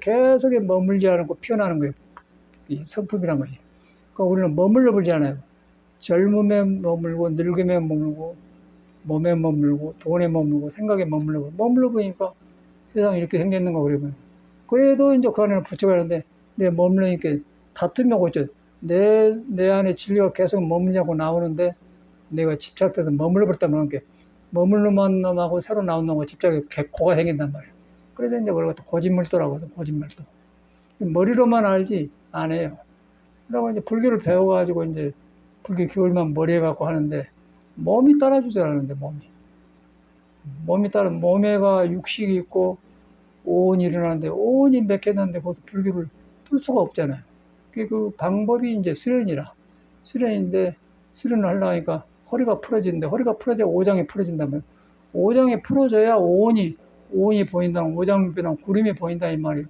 계속 머물지 않고 피어나는 거예요. 이 성품이란 거지. 그러니까 우리는 머물러 보지 않아요. 젊음에 머물고 늙음에 머물고 몸에 머물고 돈에 머물고 생각에 머물러 보니까 세상이 이렇게 생겼는가 그러면. 그래도 이제 그 안에는 부처가 있는데 내 머물러니까 다툼이 오고 있죠. 내 안에 진리가 계속 머물냐고 나오는데 내가 집착돼서 머물러 버렸다면 머물러만 놈하고 새로 나온 놈하고 집착이 고가 생긴단 말이에요. 그래서 이제 그걸 또 고진물도라고 하거든, 고진물도. 머리로만 알지 안 해요. 그러고 이제 불교를 배워가지고 이제 불교 교율만 머리에 갖고 하는데 몸이 따라주지 않는데 몸에가 육식이 있고 오온이 일어나는데 오온이 맥혔는데 그것도 불교를 뚫 수가 없잖아요. 그 방법이 이제 수련인데 수련을 하려고 하니까 허리가 풀어지는데 허리가 풀어져야 오장이 풀어진다면 오장이 풀어져야 오온이 보인다는 오장변한 구름이 보인다 이 말이에요.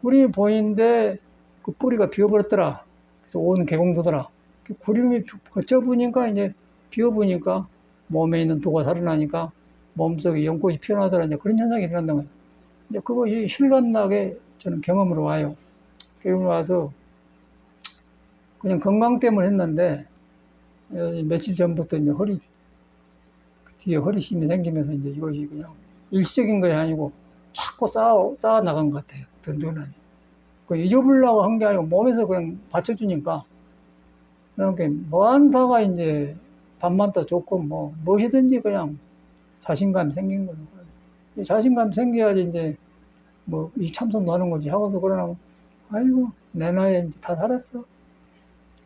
구름이 보이는데 그 뿌리가 비어버렸더라. 그래서 오는 개공도더라. 그 구름이 거쳐보니까 이제 비어보니까 몸에 있는 도가 살아나니까 몸속에 연꽃이 피어나더라. 이제 그런 현상이 일어난다는 거예요. 이제 그것이 실감나게 저는 경험으로 와요. 경험으로 와서 그냥 건강 때문에 했는데 며칠 전부터 이제 뒤에 허리심이 생기면서 이제 이것이 그냥 일시적인 것이 아니고 자꾸 쌓아 나간 것 같아요. 든든하니. 그 잊어버리려고 한 게 아니고 몸에서 그냥 받쳐주니까 그렇게 뭐한사가 이제 밥만 더 좋고 무엇이든지 그냥 자신감이 생긴 거예요. 이 자신감이 생겨야지 이제 이 참선도 하는 거지 하고서 그러나 아이고 내 나이에 이제 다 살았어.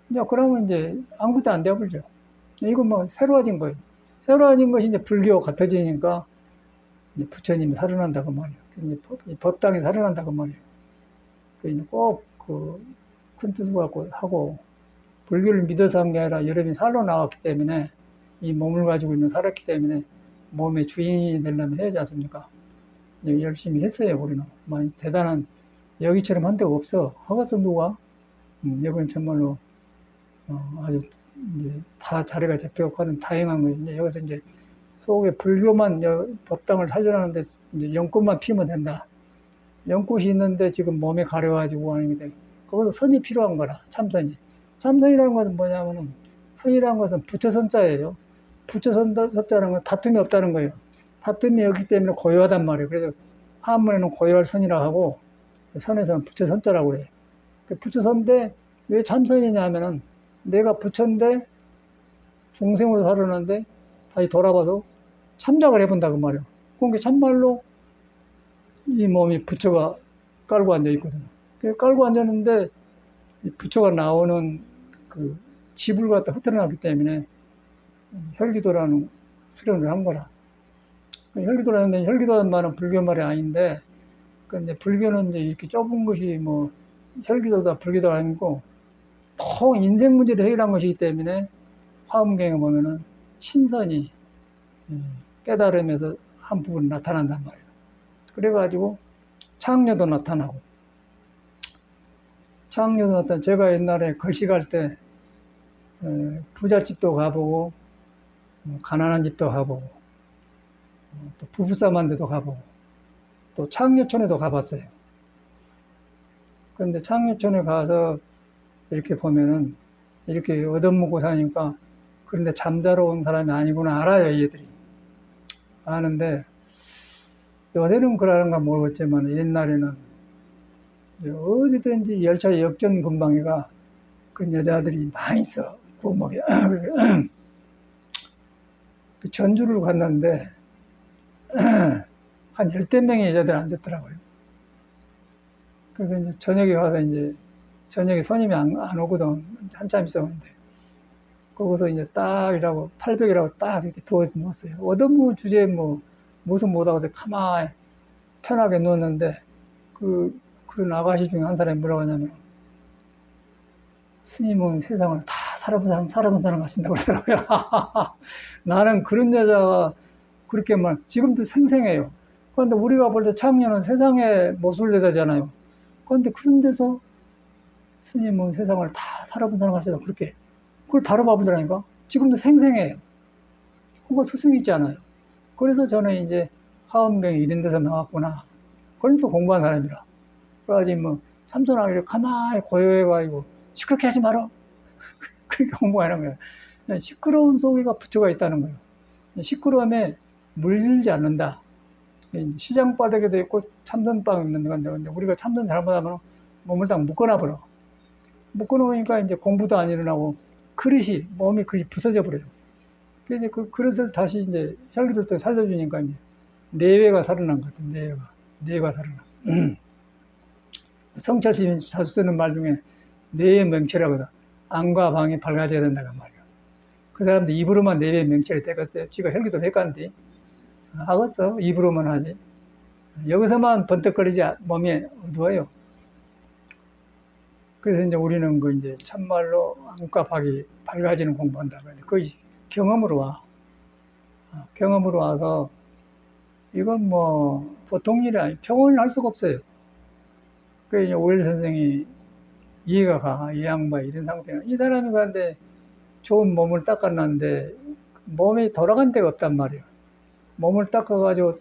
이제 그러면 이제 아무것도 안 되어버리죠. 이거 새로워진 거예요. 새로워진 것이 이제 불교가 같아지니까 이제 부처님이 살아난다 그 말이에요. 이제 법당이 살아난다 그 말이에요. 꼭 큰 뜻을 갖고 하고 불교를 믿어서 한 게 아니라 여러분이 살로 나왔기 때문에 이 몸을 가지고 살았기 때문에 몸의 주인이 되려면 해야지 않습니까? 이제 열심히 했어요. 우리는 많이 대단한 여기처럼 한 데가 없어. 하겠어 누가? 여기는 정말로 아주 이제 다 자리가 잡혀고 하는 다행한 거예요. 이제 여기서 이제 속에 불교만 법당을 살려놨는데 이제 연꽃만 피면 된다. 연꽃이 있는데 지금 몸에 가려가지고 하는 게 거기서 선이 필요한 거라. 참선이. 참선이라는 것은 뭐냐면은 선이라는 것은 부처선자예요. 부처선자라는 건 다툼이 없다는 거예요. 다툼이 없기 때문에 고요하단 말이에요. 그래서 한문에는 고요할 선이라고 하고 선에서는 부처선자라고 그래요. 부처선인데 왜 참선이냐 하면은 내가 부처인데 중생으로 살았는데 다시 돌아봐서 참작을 해본다 그 말이에요. 그러니까 참말로 이 몸이 부처가 깔고 앉아 있거든요. 깔고 앉았는데 부처가 나오는 그 지불 갖다 흐트러놨기 때문에 혈기도라는 수련을 한 거라. 혈기도라는데 혈기도라는 말은 불교 말이 아닌데, 근데 불교는 이제 이렇게 좁은 것이 뭐 혈기도다 불교도 아니고 통 인생 문제를 해결한 것이기 때문에 화엄경에 보면은 신선이 깨달으면서 한 부분 나타난단 말이에요. 그래가지고 창녀도 나타나고, 창녀도 나타나. 제가 옛날에 걸식할 때 부잣집도 가보고 가난한 집도 가보고 또 부부싸움한 데도 가보고 또 창녀촌에도 가봤어요. 그런데 창녀촌에 가서 이렇게 보면은 이렇게 얻어먹고 사니까 그런데 잠자러 온 사람이 아니구나 알아요, 얘들이. 아는데 요새는 그러는가 모르겠지만 옛날에는 어디든지 열차 역전 근방에가 그 여자들이 많이 있어. 구멍에. 그 전주를 갔는데 한 열댓 명의 여자들 앉았더라고요. 그래서 이제 저녁에 가서 이제 저녁에 손님이 안 오거든. 한참 있었는데 거기서 이제 딱 이라고 800이라고 딱 이렇게 두어 놓았어요. 얻어먹은 주제에 뭐 무슨 못하고서 가만히 편하게 누웠는데 그런 아가씨 중에 한 사람이 뭐라고 하냐면 스님은 세상을 다 살아본 사람 같습니다 그러더라고요. 나는 그런 여자가 그렇게 지금도 생생해요. 그런데 우리가 볼 때 창녀는 세상에 못쏠 여자잖아요. 그런데 그런 데서 스님은 세상을 다 살아본 사람 같습니다. 그렇게 그걸 바로 봐보더라니까. 지금도 생생해요. 그거 스승이 있잖아요. 그래서 저는 이제 화엄경이 이런 데서 나왔구나. 그러면서 공부한 사람이라. 그래가지고 뭐 참선하기를 가만히 고요해가지고 시끄럽게 하지 마라. 그렇게 공부하는 거예요. 시끄러운 속에가 부처가 있다는 거예요. 시끄러움에 물들지 않는다. 시장 바닥에도 있고 참선방 있는 건데, 근데 우리가 참선 잘못하면 몸을 딱 묶어놔버려. 묶어놓으니까 이제 공부도 안 일어나고 몸이 그릇이 부서져 버려요. 그래서 그 그릇을 다시 이제 혈기들도 살려주니까 이제 내외가 살아난 것 같아요. 내외가 살아나. 성철스님이 자주 쓰는 말 중에 뇌의 명철하거든. 안과 방이 밝아져야 된다고 말이야. 그 사람들 입으로만 뇌의 명철이 되겠어요. 지가 혈기도 했간디 하겠어. 입으로만 하지. 여기서만 번뜩거리지 몸이 어두워요. 그래서 이제 우리는 그 이제 참말로 안과 방이 밝아지는 공부한다고 하는데 거의 경험으로 와. 경험으로 와서 이건 뭐 보통 일이 아니 평온을 할 수가 없어요. 그래서 이제 오일 선생이 이해가 가. 이 양반 이런 상태는 이 사람이 가는데 좋은 몸을 닦았는데 몸이 돌아간 데가 없단 말이에요. 몸을 닦아가지고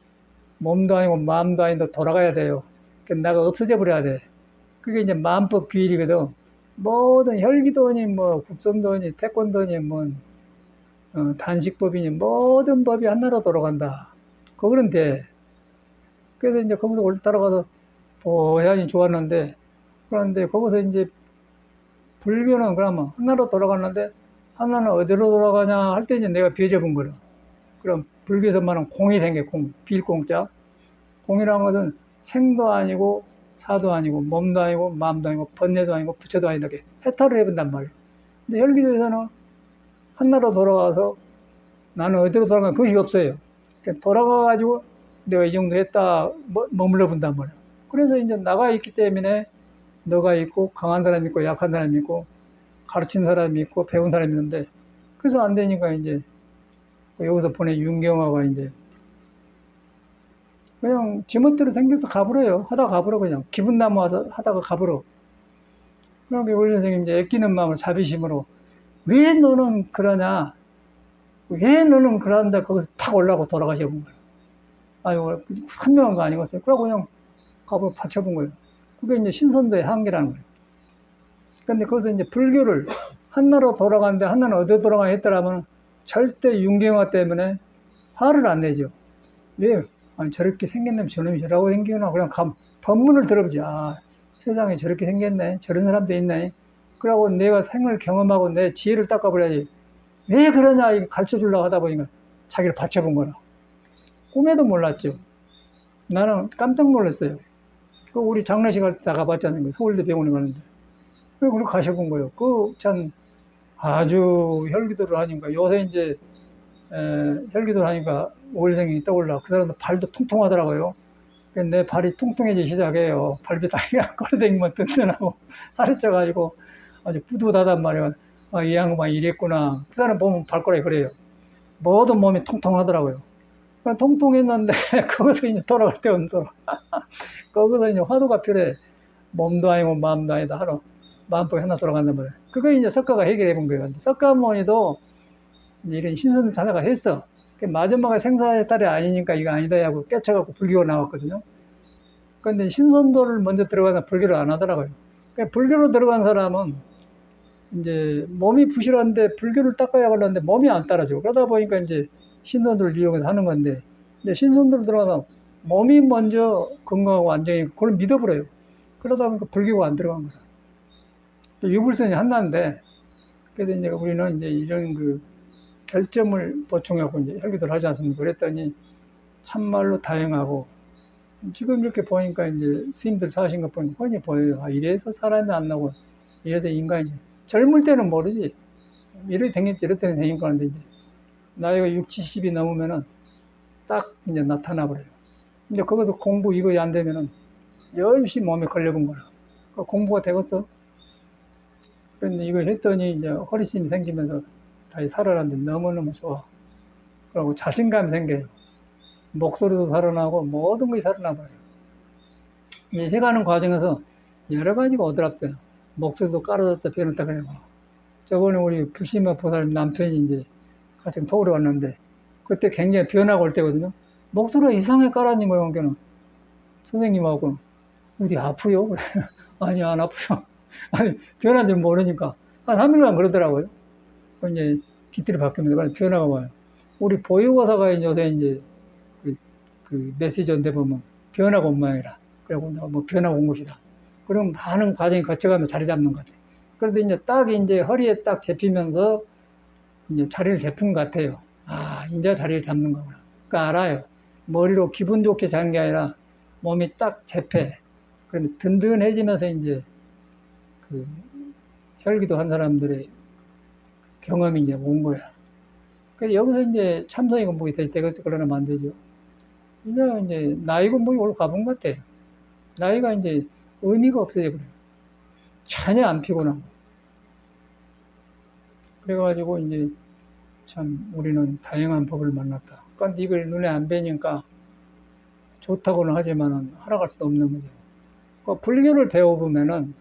몸도 아니고 마음도 아닌데 돌아가야 돼요. 그러니까 내가 없어져 버려야 돼. 그게 이제 마음법 규율이거든. 모든 혈기도니 뭐 국성도니 태권도니 뭐 단식법이니 모든 법이 하나로 돌아간다. 그거는 돼. 그래서 이제 거기서 올 따라가서 보양이 좋았는데 그런데 거기서 이제 불교는 그러면 하나로 돌아갔는데 하나는 어디로 돌아가냐 할 때 이제 내가 비워져본 거라. 그럼 불교에서 말하는 공이 생겨, 공, 빌공자. 공이라는 것은 생도 아니고 사도 아니고 몸도 아니고 마음도 아니고 번뇌도 아니고 부처도 아니다. 이렇게 해탈을 해본단 말이에요. 근데 혈기도에서는 하나로 돌아가서 나는 어디로 돌아가는 그것이 없어요. 그러니까 돌아가가지고 내가 이 정도 했다 머물러 본단 말이에요. 그래서 이제 나가 있기 때문에 너가 있고 강한 사람이 있고 약한 사람이 있고 가르친 사람이 있고 배운 사람이 있는데 그래서 안 되니까 이제 여기서 보낸 윤경화가 이제 그냥 지멋대로 생겨서 가버려요. 하다가 가버려, 그냥. 기분 남아서 하다가 가버려. 그러니까 우리 선생님 이제 애끼는 마음을 자비심으로, 왜 너는 그러냐? 왜 너는 그러는데 거기서 팍 올라가고 돌아가셔본 거예요. 아유, 현명한 거 아니겠어요? 그러고 그냥 가버 받쳐본 거예요. 그게 이제 신선도의 한계라는 거예요. 근데 거기서 이제 불교를 한나로 돌아가는데 한나는 어디 돌아가 했더라면 절대 윤경화 때문에 화를 안 내죠. 왜? 아니, 저렇게 생겼네. 저놈이 저라고 생기구나. 그냥 법문을 들어보지. 아, 세상에 저렇게 생겼네. 저런 사람도 있네. 그러고 내가 생을 경험하고 내 지혜를 닦아버려야지. 왜 그러냐, 이거 가르쳐 주려고 하다 보니까 자기를 받쳐본 거라. 꿈에도 몰랐죠. 나는 깜짝 놀랐어요. 그 우리 장례식 할 때 다 가봤잖아요. 서울대 병원에 가는데. 그걸 가셔본 거예요. 그 참 아주 혈기도를 하니까 요새 이제 혈기도를 하니까 월생이 떠올라. 그 사람도 발도 통통하더라고요. 내 발이 통통해지기 시작해요. 발비다리가 걸어다니면 든든하고 살이 쪄가지고 아주 뿌듯하단 말이에요. 아, 이 양반 이랬구나. 그 사람 보면 발꼬락이 그래요. 모든 몸이 통통하더라고요. 통통했는데 거기서 이제 돌아갈 때 온도로 거기서 이제 화두가 필요해. 몸도 아니고 마음도 아니다 하러 마음법이 하나 돌아간단 말이에요. 그거 이제 석가가 해결해 본 거예요. 석가모니도 이런 신선을 찾아가 했어. 마지막에 생사의 딸이 아니니까 이거 아니다 하고 깨쳐갖고 불교가 나왔거든요. 그런데 신선도를 먼저 들어가서 불교를 안 하더라고요. 그러니까 불교로 들어간 사람은 이제 몸이 부실한데 불교를 닦아야 하려는데 몸이 안 따라줘. 그러다 보니까 이제 신선도를 이용해서 하는 건데, 이제 신선도로 들어가서 몸이 먼저 건강하고 안정이고 그걸 믿어버려요. 그러다 보니까 불교가 안 들어간 거야. 유불선이 한다는데, 그래서 이제 우리는 이제 이런 그 결점을 보충하고 이제 혈기도를 하지 않습니까? 그랬더니 참말로 다행하고, 지금 이렇게 보니까 이제 스님들 사신 것 보니까 뻔히 보여요. 아, 이래서 사람이 안 나고, 이래서 인간이, 젊을 때는 모르지. 이렇게 생겼지, 이렇게 생기니까 하는데, 이제 나이가 6, 70이 넘으면은 딱 이제 나타나 버려요. 이제 거기서 공부 이거 안 되면은 열심히 몸에 걸려본 거라. 그러니까 공부가 되겠어? 그런데 이거 했더니 이제 허리심이 생기면서 다시 살아나는데 너무너무 좋아. 그리고 자신감이 생겨요. 목소리도 살아나고 모든 것이 살아나 버려요. 이제 해가는 과정에서 여러 가지가 오더랍대요. 목소리도 깔아졌다 변했다 그래요. 저번에 우리 부시마 보살님 남편이 이제 같이 토울에 왔는데 그때 굉장히 변화가 올 때거든요. 목소리가 이상하게 깔아진 거예요. 그러니까 선생님하고 어디 아프요? 아니 안 아프요. 아니 변화인지 모르니까 한 3일간 그러더라고요. 이제 깃들이 바뀌면서 변화가 와요. 우리 보유고사가 요새 이제 그 메시지 온데 보면 변화가 온 모양이라. 그리고 뭐 변화가 온 것이다. 그럼 많은 과정이 거쳐가면서 자리 잡는 것 같아요. 그런데 이제 딱 이제 허리에 딱 잡히면서 이제 자리를 잡은 것 같아요. 아, 이제 자리를 잡는 거구나. 그러니까 알아요. 머리로 기분 좋게 자는 게 아니라 몸이 딱 잡혀. 그러면 든든해지면서 이제 그 혈기도 한 사람들의 경험이 이제 온 거야. 그래서 여기서 이제 참선이 공부가 되겠어. 그러면 안 되죠. 이제 나이 공부가 올라 가본 것 같아. 나이가 이제 의미가 없어져 버려요. 전혀 안 피곤하고. 그래가지고 이제 참 우리는 다양한 법을 만났다. 그런데 이걸 눈에 안 뵈니까 좋다고는 하지만은 하락할 수도 없는 거죠. 그 불교를 배워보면은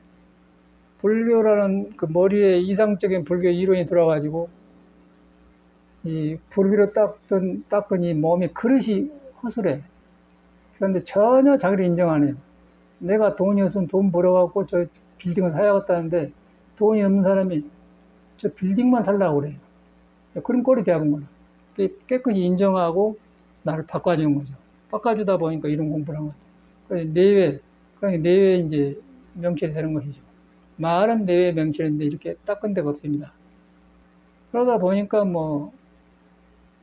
불교라는 그 머리에 이상적인 불교 이론이 들어가지고 이 불교로 닦으니 몸이 그릇이 허술해. 그런데 전혀 자기를 인정 안 해요. 내가 돈이 없으면 돈 벌어갖고 저 빌딩을 사야겠다는데 돈이 없는 사람이 저 빌딩만 살라고 그래요. 그런 꼴이 되어본 거야. 깨끗이 인정하고 나를 바꿔주는 거죠. 바꿔주다 보니까 이런 공부를 한 거죠. 내외, 그러니까 내외 이제 명철이 되는 것이죠. 말은 내외 명철인데 이렇게 닦은 데가 없습니다. 그러다 보니까 뭐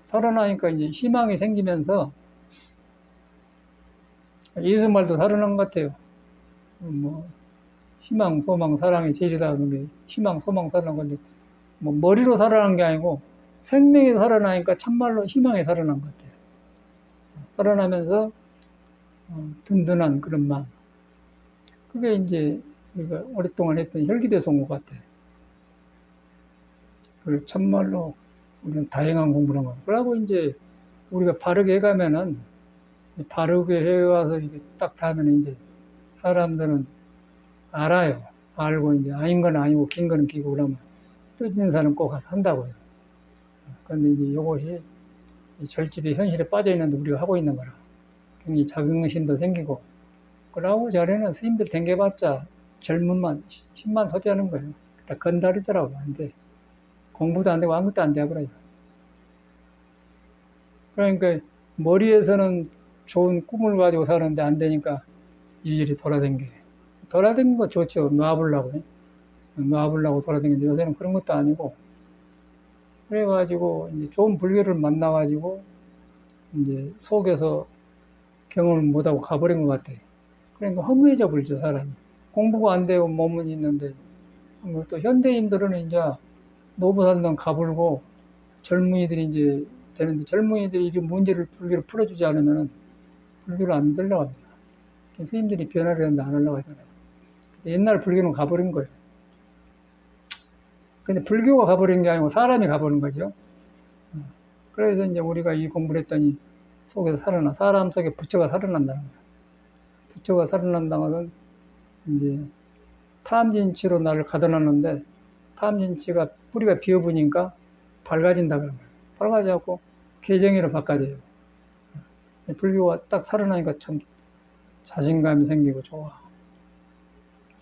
살아나니까 이제 희망이 생기면서 예수 말도 살아난 것 같아요. 뭐 희망, 소망, 사랑이 제일이라는 게 희망, 소망, 사랑한 건데 뭐 머리로 살아난 게 아니고 생명이 살아나니까 참말로 희망이 살아난 것 같아요. 살아나면서 든든한 그런 마음. 그게 이제 우리가 오랫동안 했던 혈기돼서 온 것 같아요. 그리고 참말로 우리는 다양한 공부를 한 거예요. 그러고 이제 우리가 바르게 해가면은 바르게 해와서 이게 딱 하면 이제 사람들은 알아요. 알고 이제 아닌 건 아니고 긴 거는 기고 그러면 뜨지는 사람 꼭 가서 한다고요. 그런데 이제 이것이 절집이 현실에 빠져 있는데 우리가 하고 있는 거라 굉장히 자긍심도 생기고 그러고 전에는 스님들 댕겨봤자 젊은만 10만 소비하는 거예요. 다 건달이더라고. 안 돼. 공부도 안 되고 아무것도 안 되고 그래요. 그러니까 머리에서는 좋은 꿈을 가지고 사는데 안 되니까 일일이 돌아다니게. 돌아다니는 거 좋죠. 놔보려고. 놔보려고 돌아다니는데 요새는 그런 것도 아니고. 그래가지고 이제 좋은 불교를 만나가지고 이제 속에서 경험을 못하고 가버린 것 같아. 그러니까 허무해져 버리죠, 사람이. 공부가 안 되고 몸은 있는데. 또 현대인들은 이제 노부산동 가불고 젊은이들이 이제 되는데 젊은이들이 이 문제를 불교를 풀어주지 않으면 불교를 안 믿으려고 합니다. 스님들이 변화를 했는데 안 하려고 하잖아요. 옛날 불교는 가버린 거예요. 근데 불교가 가버린 게 아니고 사람이 가버린 거죠. 그래서 이제 우리가 이 공부를 했더니 속에서 살아나, 사람 속에 부처가 살아난다는 거예요. 부처가 살아난다는 것은 이제 탐진치로 나를 가둬놨는데 탐진치가 뿌리가 비어보니까 밝아진다 그런 거예요. 밝아져갖고 개정이로 바꿔져요. 불교가 딱 살아나니까 참 자신감이 생기고 좋아.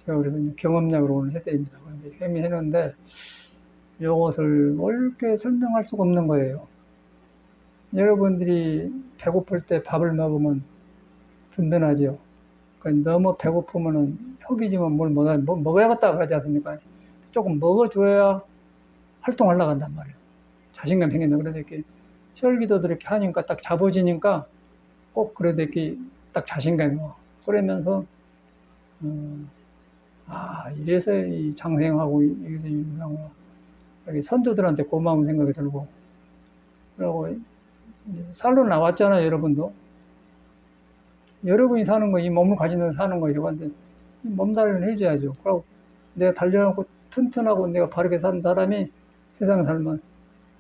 제가 그래서 경험약으로 오늘 해드립니다. 그런데 회미했는데 이것을 옳게 설명할 수가 없는 거예요. 여러분들이 배고플 때 밥을 먹으면 든든하죠. 너무 배고프면은 허기지면 뭘 먹어야겠다 그러지 않습니까? 조금 먹어줘야 활동하려고 한단 말이에요. 자신감 생긴다. 그래서 이렇게 혈기도 이렇게 하니까 딱 잡아지니까 꼭 그래도 이렇게 딱 자신감이 와. 그러면서, 이래서 이 장생하고, 이래서 유명하고, 여기 선조들한테 고마운 생각이 들고, 그리고 살로 나왔잖아요, 여러분도. 여러분이 사는 거, 이 몸을 가진 데서 사는 거예요. 근데 몸살을 해줘야죠. 그리고 내가 단련하고 튼튼하고 내가 바르게 산 사람이 세상에 살면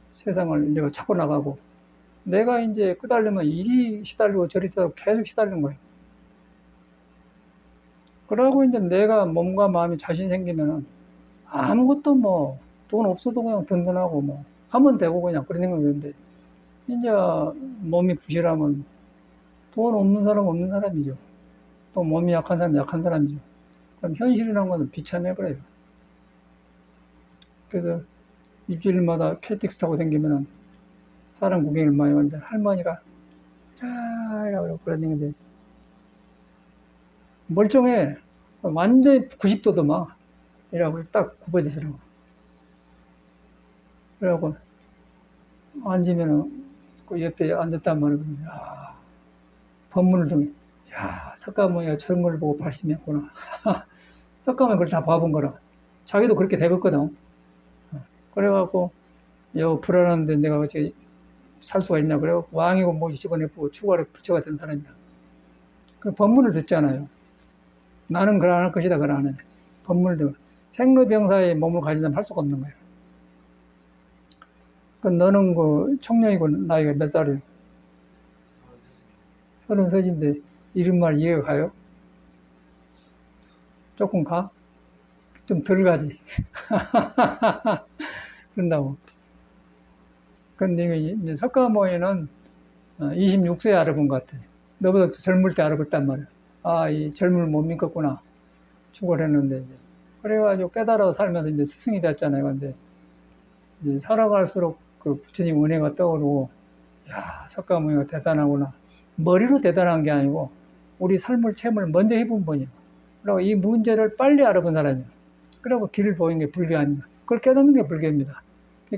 세상을 내가 찾고 나가고, 내가 이제 끄달리면 이리 시달리고 저리 시달리고 계속 시달리는 거예요. 그러고 이제 내가 몸과 마음이 자신 생기면은 아무것도 뭐 돈 없어도 그냥 든든하고 뭐 하면 되고 그냥 그런 생각이 드는데 이제 몸이 부실하면 돈 없는 사람 없는 사람이죠. 또 몸이 약한 사람 약한 사람이죠. 그럼 현실이라는 것은 비참해 버려요. 그래서 일주일마다 KTX 타고 다니면은 사람 구경을 많이 하는데 할머니가 이라고 그러는데 멀쩡해. 완전히 90도도 막 이라고 딱 굽어지더라고. 그래갖고 앉으면은 그 옆에 앉았단 말이에요. 법문을 통해 석가모니가 저런 걸 보고 발심했구나. 석가모니 그걸 다 봐본 거라. 자기도 그렇게 되었거든. 그래갖고 불안한데 내가 어떻게 살 수가 있냐. 그래갖고 왕이고 뭐 집어내고 추가로 부처가 된 사람이다. 그 법문을 듣잖아요. 나는 그걸 안 할 것이다. 그걸 안 해. 법문을 듣고 생로병사의 몸을 가진 사람 할 수가 없는 거예요. 그 너는 그 청년이고 나이가 몇 살이에요? 33인데 이런 말 이해가 가요? 조금 가? 좀 덜 가지. 그런다고. 근데 이제 석가모니는 26세에 알아본 것 같아. 너보다 젊을 때 알아봤단 말이야. 이 젊음을 못 믿겠구나. 축을 했는데, 이제. 그래가지고 깨달아 살면서 이제 스승이 됐잖아요. 근데 이제 살아갈수록 그 부처님 은혜가 떠오르고, 석가모니가 대단하구나. 머리로 대단한 게 아니고, 우리 삶을 체험을 먼저 해본 분이에요. 그리고 이 문제를 빨리 알아본 사람이에요. 그리고 길을 보인 게 불교 아닙니까? 그걸 깨닫는 게 불교입니다.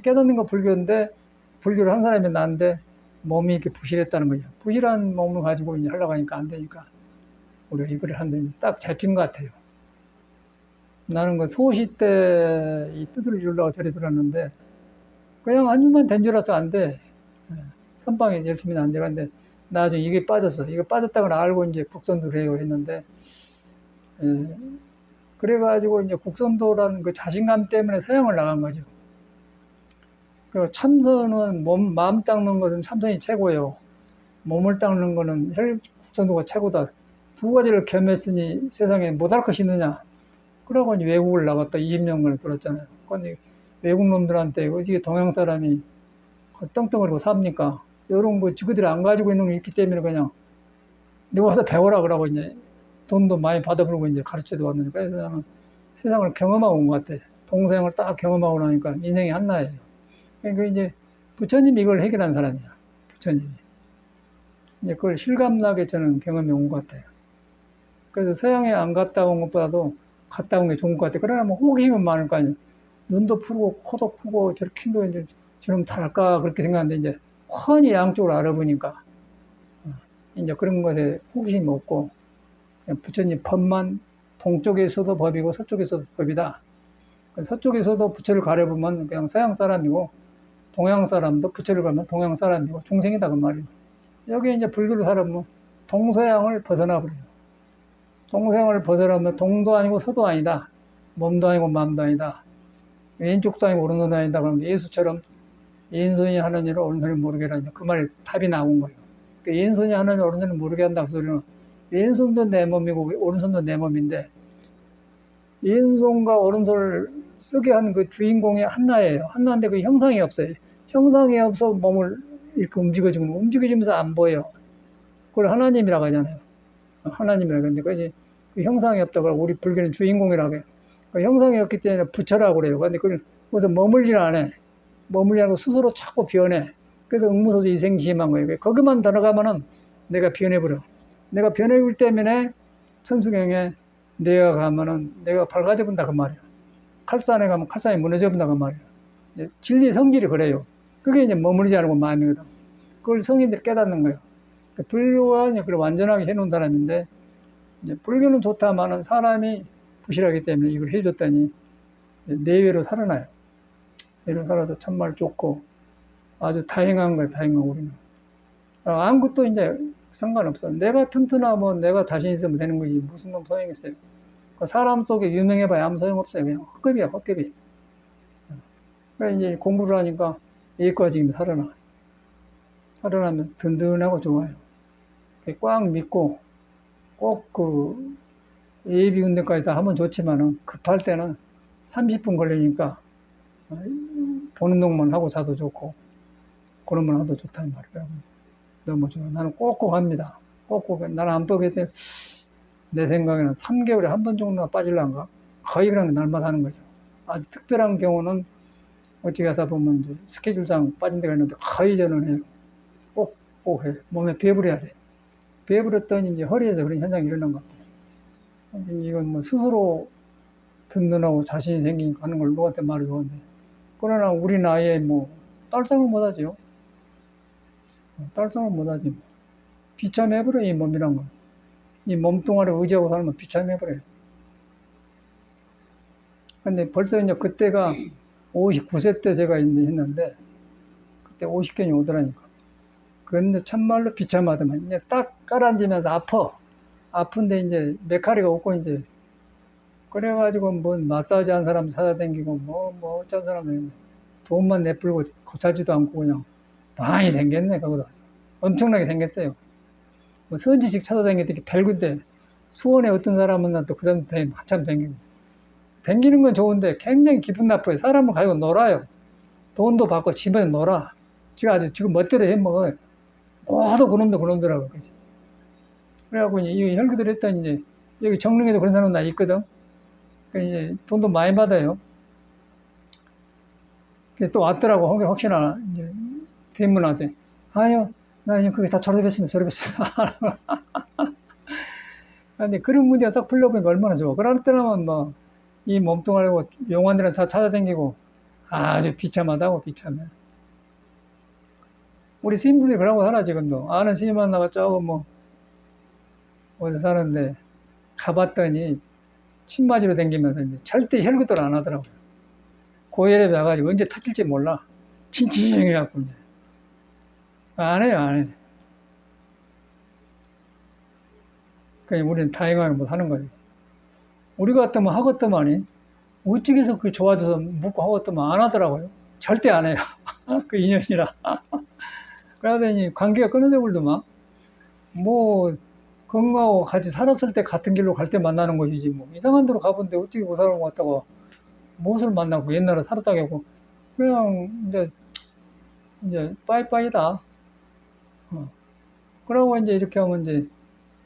깨닫는 거 불교인데, 불교를 한 사람이 나는데, 몸이 이렇게 부실했다는 거죠. 부실한 몸을 가지고 이제 하려고 하니까 안 되니까, 우리가 이거를 한다니 딱 잡힌 것 같아요. 나는 그 소시 때 이 뜻을 이루려고 저리 들었는데, 그냥 한 주만 된 줄 알아서 안 돼. 선방에 열심히 안 되는데, 나중에 이게 빠졌어. 이거 빠졌다는 걸 알고 이제 국선도를 해요 했는데, 그래가지고 이제 국선도라는 그 자신감 때문에 서양을 나간 거죠. 그 참선은 마음 닦는 것은 참선이 최고예요. 몸을 닦는 거는 혈국선도가 최고다. 두 가지를 겸했으니 세상에 못할 것이 있느냐. 그러고 이제 외국을 나갔다 20년간을 돌았잖아요. 근데 외국 놈들한테 어떻게 동양 사람이 떵떵거리고 삽니까? 이런 거 지그들이 안 가지고 있는 게 있기 때문에 그냥 너 와서 배워라 그러고 이제 돈도 많이 받아보고 이제 가르쳐도 왔는데 그래서 나는 세상을 경험하고 온 것 같아. 동서양을 딱 경험하고 나니까 인생이 한나예요. 그러니까 이제 부처님이 이걸 해결한 사람이야. 부처님이. 이제 그걸 실감나게 저는 경험해 온 것 같아요. 그래서 서양에 안 갔다 온 것보다도 갔다 온 게 좋은 것 같아요. 그러나 뭐 호기심은 많을 거 아니에요. 눈도 푸르고 코도 크고 저렇게 키도 이제 저럼 달까 그렇게 생각하는데 이제 훤히 양쪽을 알아보니까 이제 그런 것에 호기심이 없고 부처님 법만 동쪽에서도 법이고 서쪽에서도 법이다. 서쪽에서도 부처를 가려보면 그냥 서양 사람이고 동양 사람도 부처를 가면 동양 사람이고 중생이다 그 말이에요. 여기 이제 불교를 살아보면 동서양을 벗어나 버려요. 동서양을 벗어나면 동도 아니고 서도 아니다. 몸도 아니고 마음도 아니다. 왼쪽도 아니고 오른손도 아니다. 그러면 예수처럼 왼손이 하는 일을 오른손이 모르게 하다. 그 말이 답이 나온 거예요. 그러니까 왼손이 하는 일을 오른손이 모르게 한다. 그 소리는 왼손도 내 몸이고 오른손도 내 몸인데 왼손과 오른손을 쓰게 한 그 주인공이 한나예요. 한나인데 그 형상이 없어요. 형상이 없어 몸을 이렇게 움직여지면서 안 보여. 그걸 하나님이라고 하잖아요. 하나님이라고 하는데 그것이 그 형상이 없다고 하고 우리 불교는 주인공이라고 해요. 그 형상이 없기 때문에 부처라고 그래요. 근데 그걸 거기서 머물질 않아. 머물지 않고 스스로 자꾸 변해. 그래서 응무소수 이생심한 거예요. 거기만 들어가면은 내가 변해버려. 내가 변해버리기 때문에 천수경에 내가 가면은 내가 밝아져 본다 그 말이에요. 칼산에 가면 칼산이 무너져 본다 그 말이에요. 진리 성질이 그래요. 그게 이제 머무르지 않고 마음이거든. 그걸 성인들이 깨닫는 거예요. 불교가 이제 그걸 완전하게 해놓은 사람인데 이제 불교는 좋다마는 사람이 부실하기 때문에 이걸 해줬더니 내외로 살아나요. 내외로 살아서 참말 좋고 아주 다행한 거예요. 다행한 우리는. 아무것도 이제 상관없어. 내가 튼튼하면 내가 자신 있으면 되는 거지. 무슨 놈 소용있어요. 사람 속에 유명해봐야 아무 소용없어요. 그냥 헛급이야, 헛급이. 그래서 이제 공부를 하니까 여기까지 살아나. 살아나면서 든든하고 좋아요. 꽉 믿고 꼭 그 예비 운동까지 다 하면 좋지만은 급할 때는 30분 걸리니까 보는 놈만 하고 자도 좋고 그러면 하도 좋다는 말이에요. 너무 좋아. 나는 꼭꼭 합니다. 꼭꼭. 나는 안 보게 돼. 내 생각에는 3개월에 한 번 정도가 빠질란가? 거의 그냥 날마다 하는 거죠. 아주 특별한 경우는 어찌 가서 보면 이제 스케줄상 빠진 데가 있는데 거의 저는 해요. 꼭 해. 몸에 배부려야 돼. 배부렸더니 이제 허리에서 그런 현상이 일어난 것 같아요. 이건 뭐 스스로 든든하고 자신이 생기니까 하는 걸 누구한테 말이 좋은데. 그러나 우리 나이에 뭐 딸성을 못하죠. 딸성을 못하지. 뭐. 비참해버려, 이 몸이란 건. 이 몸뚱아리 의지하고 살면 비참해버려요. 근데 벌써 이제 그때가 59세 때 제가 이제 했는데, 그때 50견이 오더라니까. 그런데 참말로 비참하더만. 이제 딱 깔아앉으면서 아픈데 이제 메카리가 없고 이제, 그래가지고 뭐 마사지 한 사람 찾아다니고 뭐 어쩐 사람은 돈만 내풀고 고차지도 않고 그냥 많이 댕겼네, 그거도. 엄청나게 댕겼어요. 뭐 선지식 찾아다니게 별건데 수원에 어떤 사람은 또 그 사람 한참 댕기고. 댕기는 건 좋은데 굉장히 기분 나빠요. 사람을 가지고 놀아요. 돈도 받고 집에 놀아. 지금 멋대로 해먹어요. 모두 그놈들하고. 그래갖고 이 혈기들 했더니 이제 여기 정릉에도 그런 사람 나 있거든. 이제 돈도 많이 받아요. 또 왔더라고. 혹시나 이제 대문하세. 아니요. 나 그냥 그게 다 졸업했습니다. 근데 그런 문제가 싹 풀려보니까 얼마나 좋아. 그럴 때라면 뭐, 이 몸뚱아리고 용환들은 다 찾아다니고 아주 비참하다고, 비참해. 우리 스님들이 그러고 살아, 지금도. 아는 스님 만나가 조금 뭐, 어디 사는데, 가봤더니, 침 맞으러 다니면서 이제 절대 혈구들 안 하더라고요. 고혈압이 와가지고 언제 터질지 몰라. 칭칭해갖고 이제. 안 해요, 안 해. 그냥 우리는 다행하게 못 하는 거예요. 우리 같으면 하겠더만이, 어찌해서 그 좋아져서 묻고 하겠더만 안 하더라고요. 절대 안 해요. 그 인연이라. 그러더니 관계가 끊어져 버리더만. 뭐 건강하고 같이 살았을 때 같은 길로 갈 때 만나는 것이지 뭐 이상한 데로 가본데 어떻게 그 사람 같다고 무엇을 만나고 옛날에 살았다고 하고 그냥 이제 빠이빠이다. 어. 그러고 이제 이렇게 하면 이제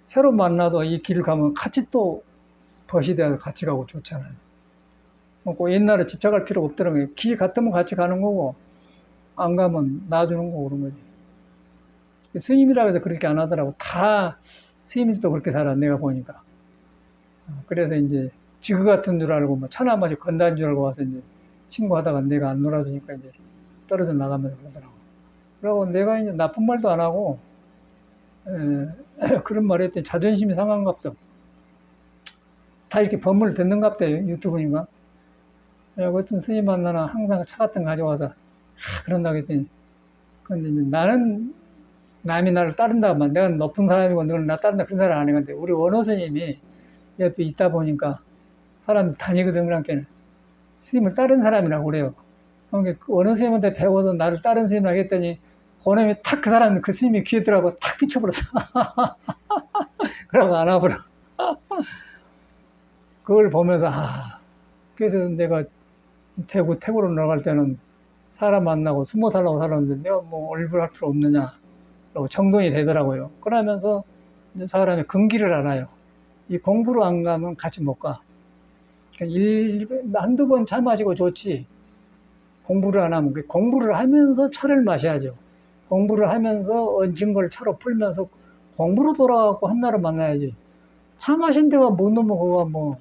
새로 만나도 이 길을 가면 같이 또 벗이 돼서 같이 가고 좋잖아요. 꼭 옛날에 집착할 필요가 없더라고요. 길 같으면 같이 가는 거고 안 가면 놔주는 거고 그런 거지. 스님이라고 해서 그렇게 안 하더라고. 다 스님들도 그렇게 살아 내가 보니까. 그래서 이제 지그 같은 줄 알고 뭐 차나 마시 건다는 줄 알고 와서 이제 친구하다가 내가 안 놀아주니까 이제 떨어져 나가면서 그러더라고. 그러고 내가 이제 나쁜 말도 안 하고 그런 말 했더니 자존심이 상한갑죠. 다 이렇게 법문을 듣는갑대요. 유튜브인가. 어떤 스님 만나나 항상 차 같은 거 가져와서 그런다고 했더니 근데 이제 나는 남이 나를 따른다만 내가 높은 사람이고 너는 나 따른다 그런 사람 아니건데 우리 원호 스님이 옆에 있다 보니까 사람이 다니거든 그랑께는 스님을 따른 사람이라고 그래요. 그러니까 그 원호 스님한테 배워서 나를 따른 스님이라고 했더니 그놈이 탁 그 사람 그 스님이 귀에 들어가고 탁 비춰버렸어. 그러고 안 와버려. 그걸 보면서 그래서 내가 태국으로 나갈 때는 사람 만나고 20살라고 살았는데 내가 뭐 얼굴 할 필요 없느냐 라고 정돈이 되더라고요. 그러면서 이제 사람의 근기를 알아요. 이 공부를 안 가면 같이 못 가. 한두 번 차 마시고 좋지. 공부를 안 하면 공부를 하면서 차를 마셔야죠. 공부를 하면서 얹은 걸 차로 풀면서 공부로 돌아가고 한나를 만나야지. 차 마신 데가 못 넘어가고 뭐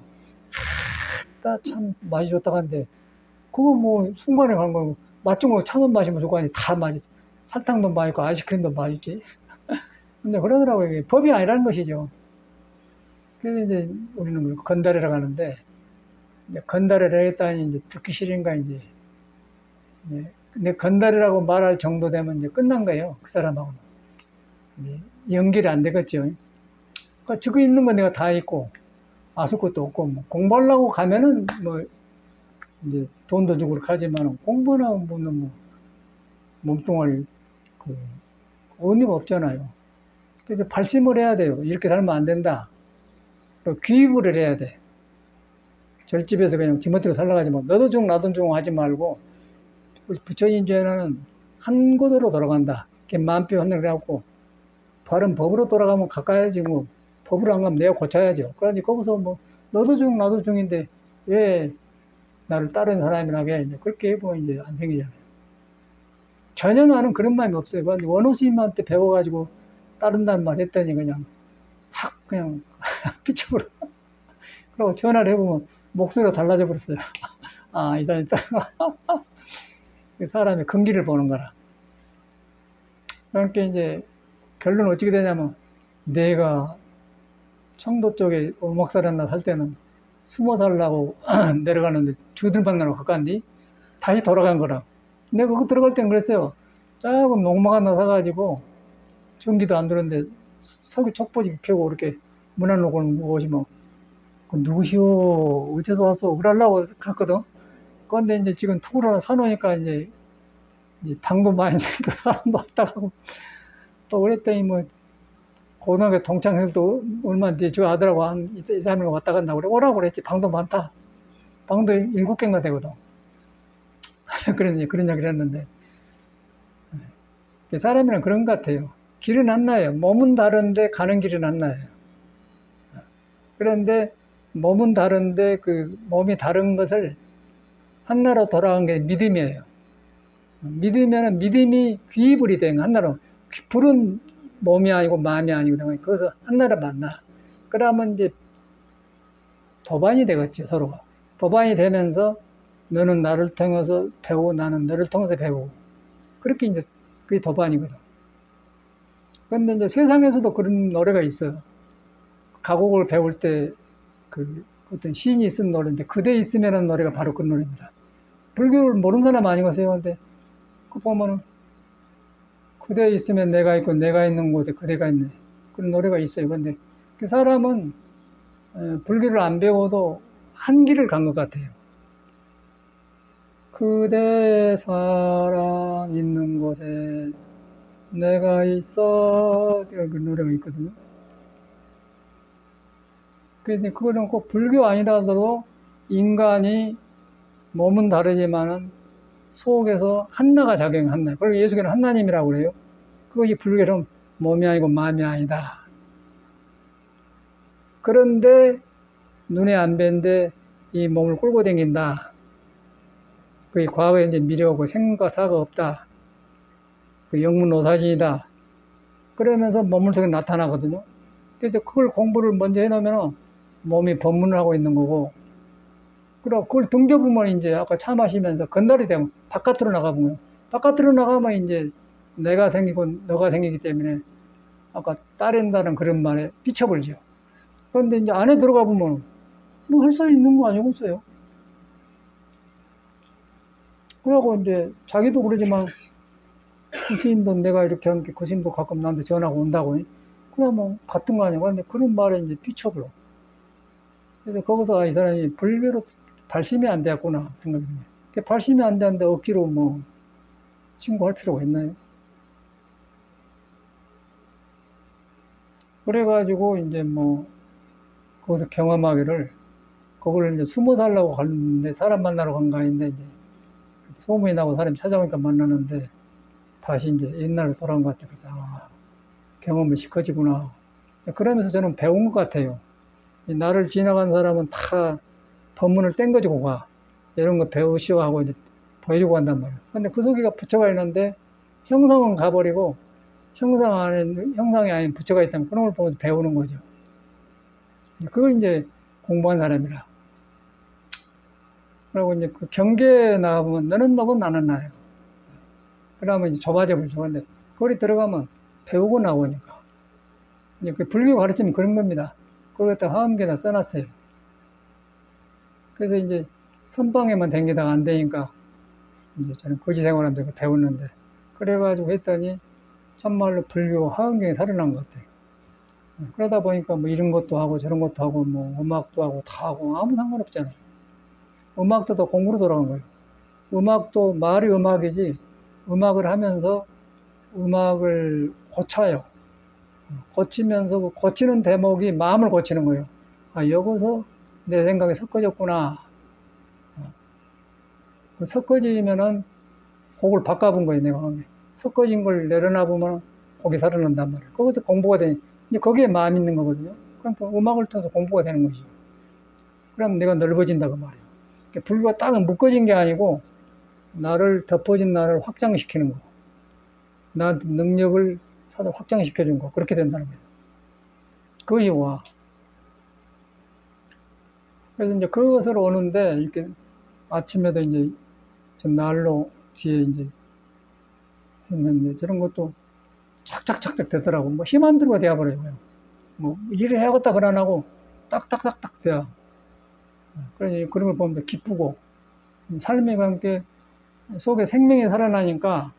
참 맛이 좋다고 하는데 그거 뭐 순간에 간 거고 맛좀 거 차만 마시면 좋고 아니 다 맛이 설탕도 맛있고 아이스크림도 맛있지. 근데 그러더라고요. 이게 법이 아니라는 것이죠. 그래서 이제 우리는 건달이라고 하는데 이제 건달을 했다니 이제 듣기 싫은가 이제 근데 건달이라고 말할 정도 되면 이제 끝난 거예요. 그 사람하고는 이제 연결이 안 되겠죠. 그러니까 지고 있는 거 내가 다 있고 아실 것도 없고 뭐 공부하려고 가면은 뭐 이제 돈도 주고 그렇게 하지만 공부나 뭐 몸뚱아리 그 의미가 없잖아요. 그래서 발심을 해야 돼요. 이렇게 살면 안 된다. 또 귀입을 해야 돼. 절집에서 그냥 지멋대로 살아가지 뭐 너도 중 나도 중 하지 말고 부처님 죄는 한 곳으로 돌아간다. 이렇게 마음뼈 한다 그래갖고 바른 법으로 돌아가면 가까이지 뭐 법으로 안 가면 내가 고쳐야죠. 그러니 거기서 뭐 너도 중 나도 중인데 왜 나를 따르는 사람이라고 해. 이제 그렇게 해보면 이제 안 생기잖아요. 전혀 나는 그런 마음이 없어요. 원호 스님한테 배워가지고 따른다는 말 했더니 그냥 확 그냥 피쳐버려. 그리고 전화를 해보면 목소리가 달라져 버렸어요. 이다. 사람의 근기를 보는 거라. 그러니까 이제 결론은 어떻게 되냐면 내가 청도 쪽에 오목살이나 살 때는 20살라고 내려가는데 주들 만나러 가까운데 다시 돌아간 거라. 내가 그거 들어갈 땐 그랬어요. 작은 농막 하나 사가지고 전기도 안 들었는데 석유 촉보지 켜고 이렇게 문 안 놓고 오시면 그 누구시오? 어째서 왔어? 그러려고 갔거든. 그런데 이제 지금 투를 하나 사놓으니까 이제 방도 많이 생기고 사람도 왔다 가고 또 그랬더니 뭐 고등학교 동창들도 얼마 뒤에 저 하더라고 한 2, 3일 왔다 간다 그래 오라고 그랬지. 방도 많다. 방도 7개인가 되거든. 그런 얘기를 했는데 사람이란 그런 것 같아요. 길은 안 나요. 몸은 다른데 가는 길은 안 나요. 그런데 몸은 다른데 그 몸이 다른 것을 한나로 돌아간 게 믿음이에요. 믿으면 믿음이 귀불이 된 한나로 불은 몸이 아니고 마음이 아니거든요. 그래서 한나를 만나. 그러면 이제 도반이 되겠죠, 서로가. 도반이 되면서 너는 나를 통해서 배우고 나는 너를 통해서 배우고. 그렇게 이제 그게 도반이거든. 그런데 이제 세상에서도 그런 노래가 있어요. 가곡을 배울 때 그 어떤 시인이 쓴 노래인데 그대 있으면은 노래가 바로 그 노래입니다. 불교를 모르는 사람 아니겠어요? 근데 그 보면은 그대 있으면 내가 있고 내가 있는 곳에 그대가 있네. 그런 노래가 있어요. 근데 그 사람은 불교를 안 배워도 한 길을 간 것 같아요. 그대 사랑 있는 곳에 내가 있어 그 노래가 있거든요. 그런데 그거는 꼭 불교 아니라도 인간이 몸은 다르지만은 속에서 한나가 작용한다. 그리고 예수께는 한나님이라고 그래요. 그것이 불교는 몸이 아니고 마음이 아니다. 그런데 눈에 안 뵌데 이 몸을 끌고 다닌다. 그 과거에 이제 미래고 생과 사가 없다. 그 영문오사진이다. 그러면서 몸을 통해 나타나거든요. 그래서 그걸 공부를 먼저 해놓으면 몸이 법문을 하고 있는 거고, 그리고 그걸 등져보면 이제 아까 차 마시면서 건달이 되면 바깥으로 나가보면, 바깥으로 나가면 이제 내가 생기고 너가 생기기 때문에 아까 따른다는 그런 말에 비춰버리죠. 그런데 이제 안에 들어가 보면 뭐 할 수 있는 거 아니고 있어요. 그러고 이제 자기도 그러지만 그 스님도 내가 이렇게 하니까 그 스님도 가끔 나한테 전화가 온다고. 그러면 같은 거 아니고. 근데 그런 말에 이제 비춰버려. 그래서 거기서 아, 이 사람이 불교로 발심이 안 되었구나 생각이 듭니다. 발심이 안 되는데 억지로 뭐 신고할 필요가 있나요? 그래가지고 이제 뭐 거기서 경험하기를 그걸 이제 20살라고 갔는데 사람 만나러 간 거 아닌데 이제 소문이 나고 사람이 찾아오니까 만나는데 다시 이제 옛날로 돌아온 것 같아요. 그래서 아, 경험을 시켜지구나. 그러면서 저는 배운 것 같아요. 나를 지나간 사람은 다 법문을 땡겨주고 가. 이런 거 배우시오 하고 이제 보여주고 간단 말이에요. 근데 그 속에가 부처가 있는데 형상은 가버리고 형상이 아닌 부처가 있다면 그런 걸 보면서 배우는 거죠. 그걸 이제 공부한 사람이라. 그리고 이제 그 경계에 나가보면 너는 너고 나는 나예요. 그러면 이제 좁아져 버리죠. 근데 거기 들어가면 배우고 나오니까. 이제 그 불교 가르치면 그런 겁니다. 그걸 갖다 화엄경에다 써놨어요. 그래서 이제 선방에만 댕기다가 안 되니까 이제 저는 거지 생활하면서 배웠는데 그래가지고 했더니 참말로 불교 화엄경에 살아난 것 같아요. 그러다 보니까 뭐 이런 것도 하고 저런 것도 하고 뭐 음악도 하고 다 하고 아무 상관없잖아요. 음악도 다 공부로 돌아간 거예요. 음악도 말이 음악이지 음악을 하면서 음악을 고쳐요. 고치면서 그 고치는 대목이 마음을 고치는 거예요. 아, 여기서 내 생각이 섞어졌구나. 그 섞어지면은 곡을 바꿔본 거예요, 내가. 섞어진 걸 내려놔보면 곡이 살아난단 말이에요. 거기서 공부가 되니, 이제 거기에 마음 있는 거거든요. 그러니까 음악을 통해서 공부가 되는 것이죠. 그럼 내가 넓어진다, 그 말이에요. 그러니까 불교가 딱 묶어진 게 아니고, 나를, 덮어진 나를 확장시키는 거. 나 능력을 사다 확장시켜준 거. 그렇게 된다는 거예요. 그것이 와. 그래서 이제 그것을 오는데, 이렇게 아침에도 이제 전 날로 뒤에 이제 했는데, 저런 것도 착착착착 되더라고. 뭐 힘 안 들고 되어버려요. 뭐 일을 해야겠다 그안 하고 딱딱딱딱 돼요. 그래서 그런 걸 보면 기쁘고 삶의 관계 속에 생명이 살아나니까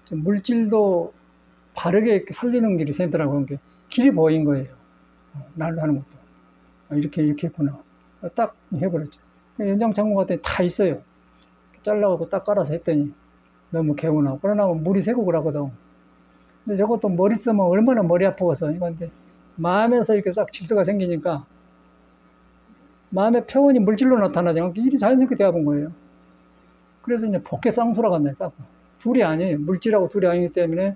좀 물질도 바르게 이렇게 살리는 길이 생더라고요. 그러니까 길이 보인 거예요. 날로 하는 것도. 이렇게 했구나. 딱 해버렸죠. 연장창고 같은 다 있어요. 잘라갖고 딱 깔아서 했더니 너무 개운하고. 그러나 물이 새고 그러거든. 근데 저것도 머리 쓰면 얼마나 머리 아프겠어. 이건데 마음에서 이렇게 싹 질서가 생기니까 마음의 평온이 물질로 나타나죠. 일이 자연스럽게 되어본 거예요. 그래서 이제 복해쌍수라고 한다, 싹. 둘이 아니에요. 물질하고 둘이 아니기 때문에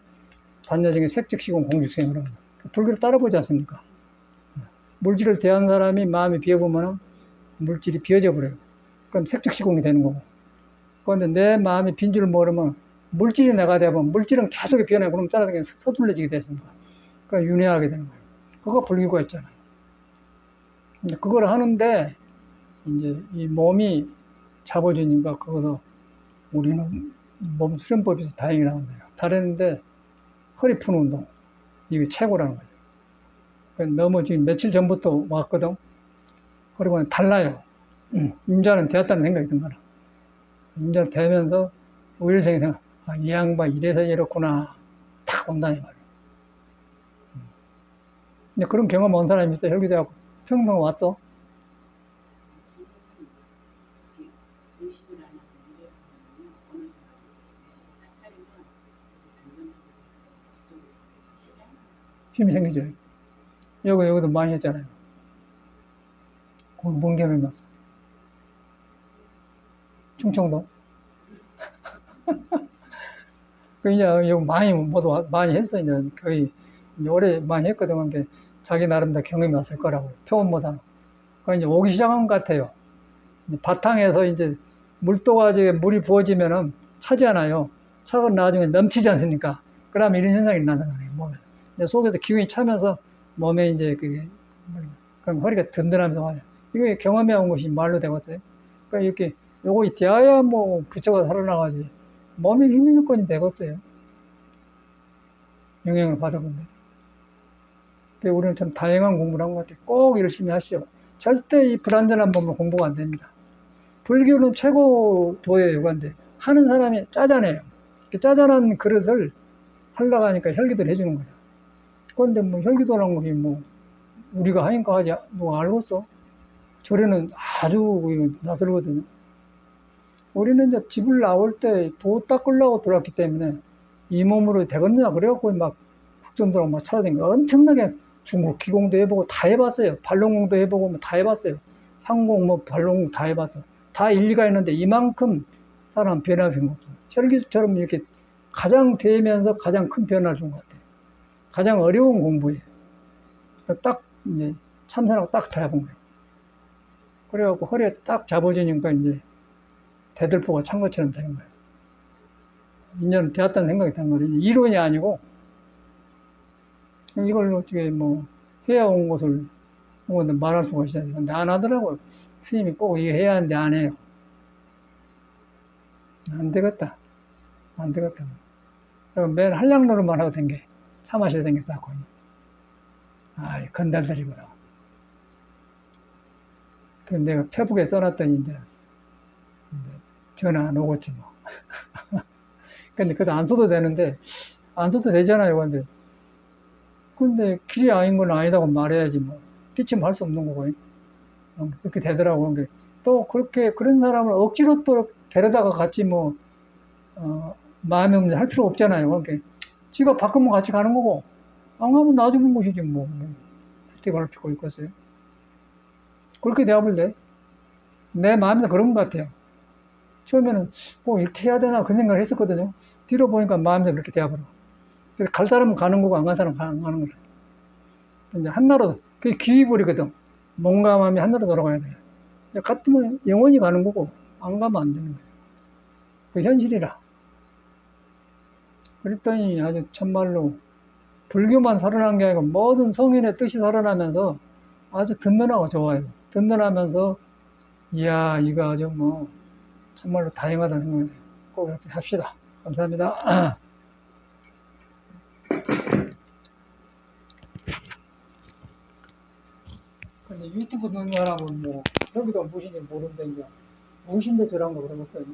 반야정의 색즉시공 공죽생을 합니다. 불교를 따라보지 않습니까? 물질을 대한 사람이 마음이 비어보면 물질이 비어져 버려요. 그럼 색즉시공이 되는 거고. 그런데 내 마음이 빈 줄 모르면 물질이 내가 되면 물질은 계속 변해. 그럼 따라다니면 서둘러지게 됐습니다. 그러니까 윤회하게 되는 거예요. 그거 불교가 있잖아요. 근데 그걸 하는데 이제 이 몸이 잡아주니까 거기서 우리는 몸 수련법에서 다행히 나온대요. 다른데 허리 푸는 운동 이게 최고라는 거죠. 너무 지금 며칠 전부터 왔거든. 그리고 달라요. 임자는 되었다는 생각이 든 거라. 임자는 되면서 의일생이 생각, 아, 이 양반 이래서 이렇구나. 탁 온다니 말이에요. 근데 그런 경험 온 사람이 있어. 혈기대하고 평생 왔어. 힘이 생기죠. 여기도 많이 했잖아요. 거기 뭔 경험이 왔어? 충청도. 그 이제 여기 많이 모두 많이 했어. 이제 거의 이제 오래 많이 했거든. 그게 자기 나름대로 경험이 왔을 거라고 표현보다는. 그 이제 오기 시작한 것 같아요. 이제 바탕에서 이제 물도가지에 물이 부어지면은 차잖아요. 차가 나중에 넘치지 않습니까? 그러면 이런 현상이 나는 거예요. 몸에. 이제 속에서 기운이 차면서 몸에 이제 그게 그럼 허리가 든든하면서 와요. 이게 경험해 온 것이 말로 되겠어요. 그러니까 이렇게 요거 대하야 뭐 부처가 살아나가지 몸에 힘의 요건이 되겠어요. 영향을 받아본데. 그러니까 우리는 참 다양한 공부를 한 것 같아요. 꼭 열심히 하시오. 절대 이 불완전한 몸으로 공부가 안 됩니다. 불교는 최고 도의 요가인데 하는 사람이 짜잔해요. 짜잔한 그릇을 하려고 하니까 혈기도를 해주는 거야. 그런데 뭐 혈기도라는 것이 뭐 우리가 하니까 하지 뭐 알겠어? 절에는 아주 낯설거든요. 우리는 이제 집을 나올 때 도 닦으려고 들어왔기 때문에 이 몸으로 되겠느냐 그래갖고 막 국전도랑 막 찾아다니고 엄청나게 중국 기공도 해보고 다 해봤어요. 발롱공도 해보고 뭐 다 해봤어요. 항공 뭐 발롱공 다 해봤어. 다 일리가 있는데 이만큼 사람 변화가 준 것도 혈기처럼 이렇게 가장 되면서 가장 큰 변화를 준 것 같아요. 가장 어려운 공부에 딱 이제 참선하고 딱 잡은 거예요. 그래갖고 허리에 딱 잡아주니까 이제 대들보가 찬 것처럼 되는 거예요. 인연은 되었다는 생각이 든 거예요. 이론이 아니고 이걸 어떻게 뭐 해야온 것을 말할 수가 있어요. 근데 안 하더라고요. 스님이 꼭 이거 해야 하는데 안 해요. 안 되겠다. 안 되겠다. 그럼 매일 한량노릇만 하고 댕겨. 차 마시러 댕겼었고. 아, 건달들이구나. 그 내가 페북에 써놨더니 이제 전화 안 오겠지 뭐. 근데 그것도 안 써도 되는데, 안 써도 되잖아요. 근데 길이 아닌 건 아니다고 말해야지 뭐. 피치면 할 수 없는 거고. 그렇게 되더라고. 또 그렇게, 그런 사람을 억지로 또 데려다가 같이 뭐, 마음이 없는데 할 필요 없잖아요. 그러니까 지가 바꾸면 같이 가는 거고, 안 가면 놔두는 것이지 뭐. 그렇게 갈 필요가 있겠어요. 그렇게 되어볼 때, 내 마음에서 그런 것 같아요. 처음에는 뭐 이렇게 해야 되나 그 생각을 했었거든요. 뒤로 보니까 마음대로 그렇게 되어버려. 그래서 갈 사람은 가는 거고 안 간 사람은 안 가는 거예요. 이제 한나라도 그게 기위버리거든. 몸과 마음이 한나라 돌아가야 돼요. 같으면 영원히 가는 거고 안 가면 안 되는 거예요. 그 현실이라. 그랬더니 아주 참말로 불교만 살아난 게 아니고 모든 성인의 뜻이 살아나면서 아주 든든하고 좋아요. 든든하면서 이야 이거 아주 뭐 정말로 다행하다는 생각이 꼭 이렇게 합시다. 감사합니다. 근데 유튜브 넣는 사람은 뭐 여기도 무엇인지 모르는데 이제 무엇인데 저런 거 그러겠어요.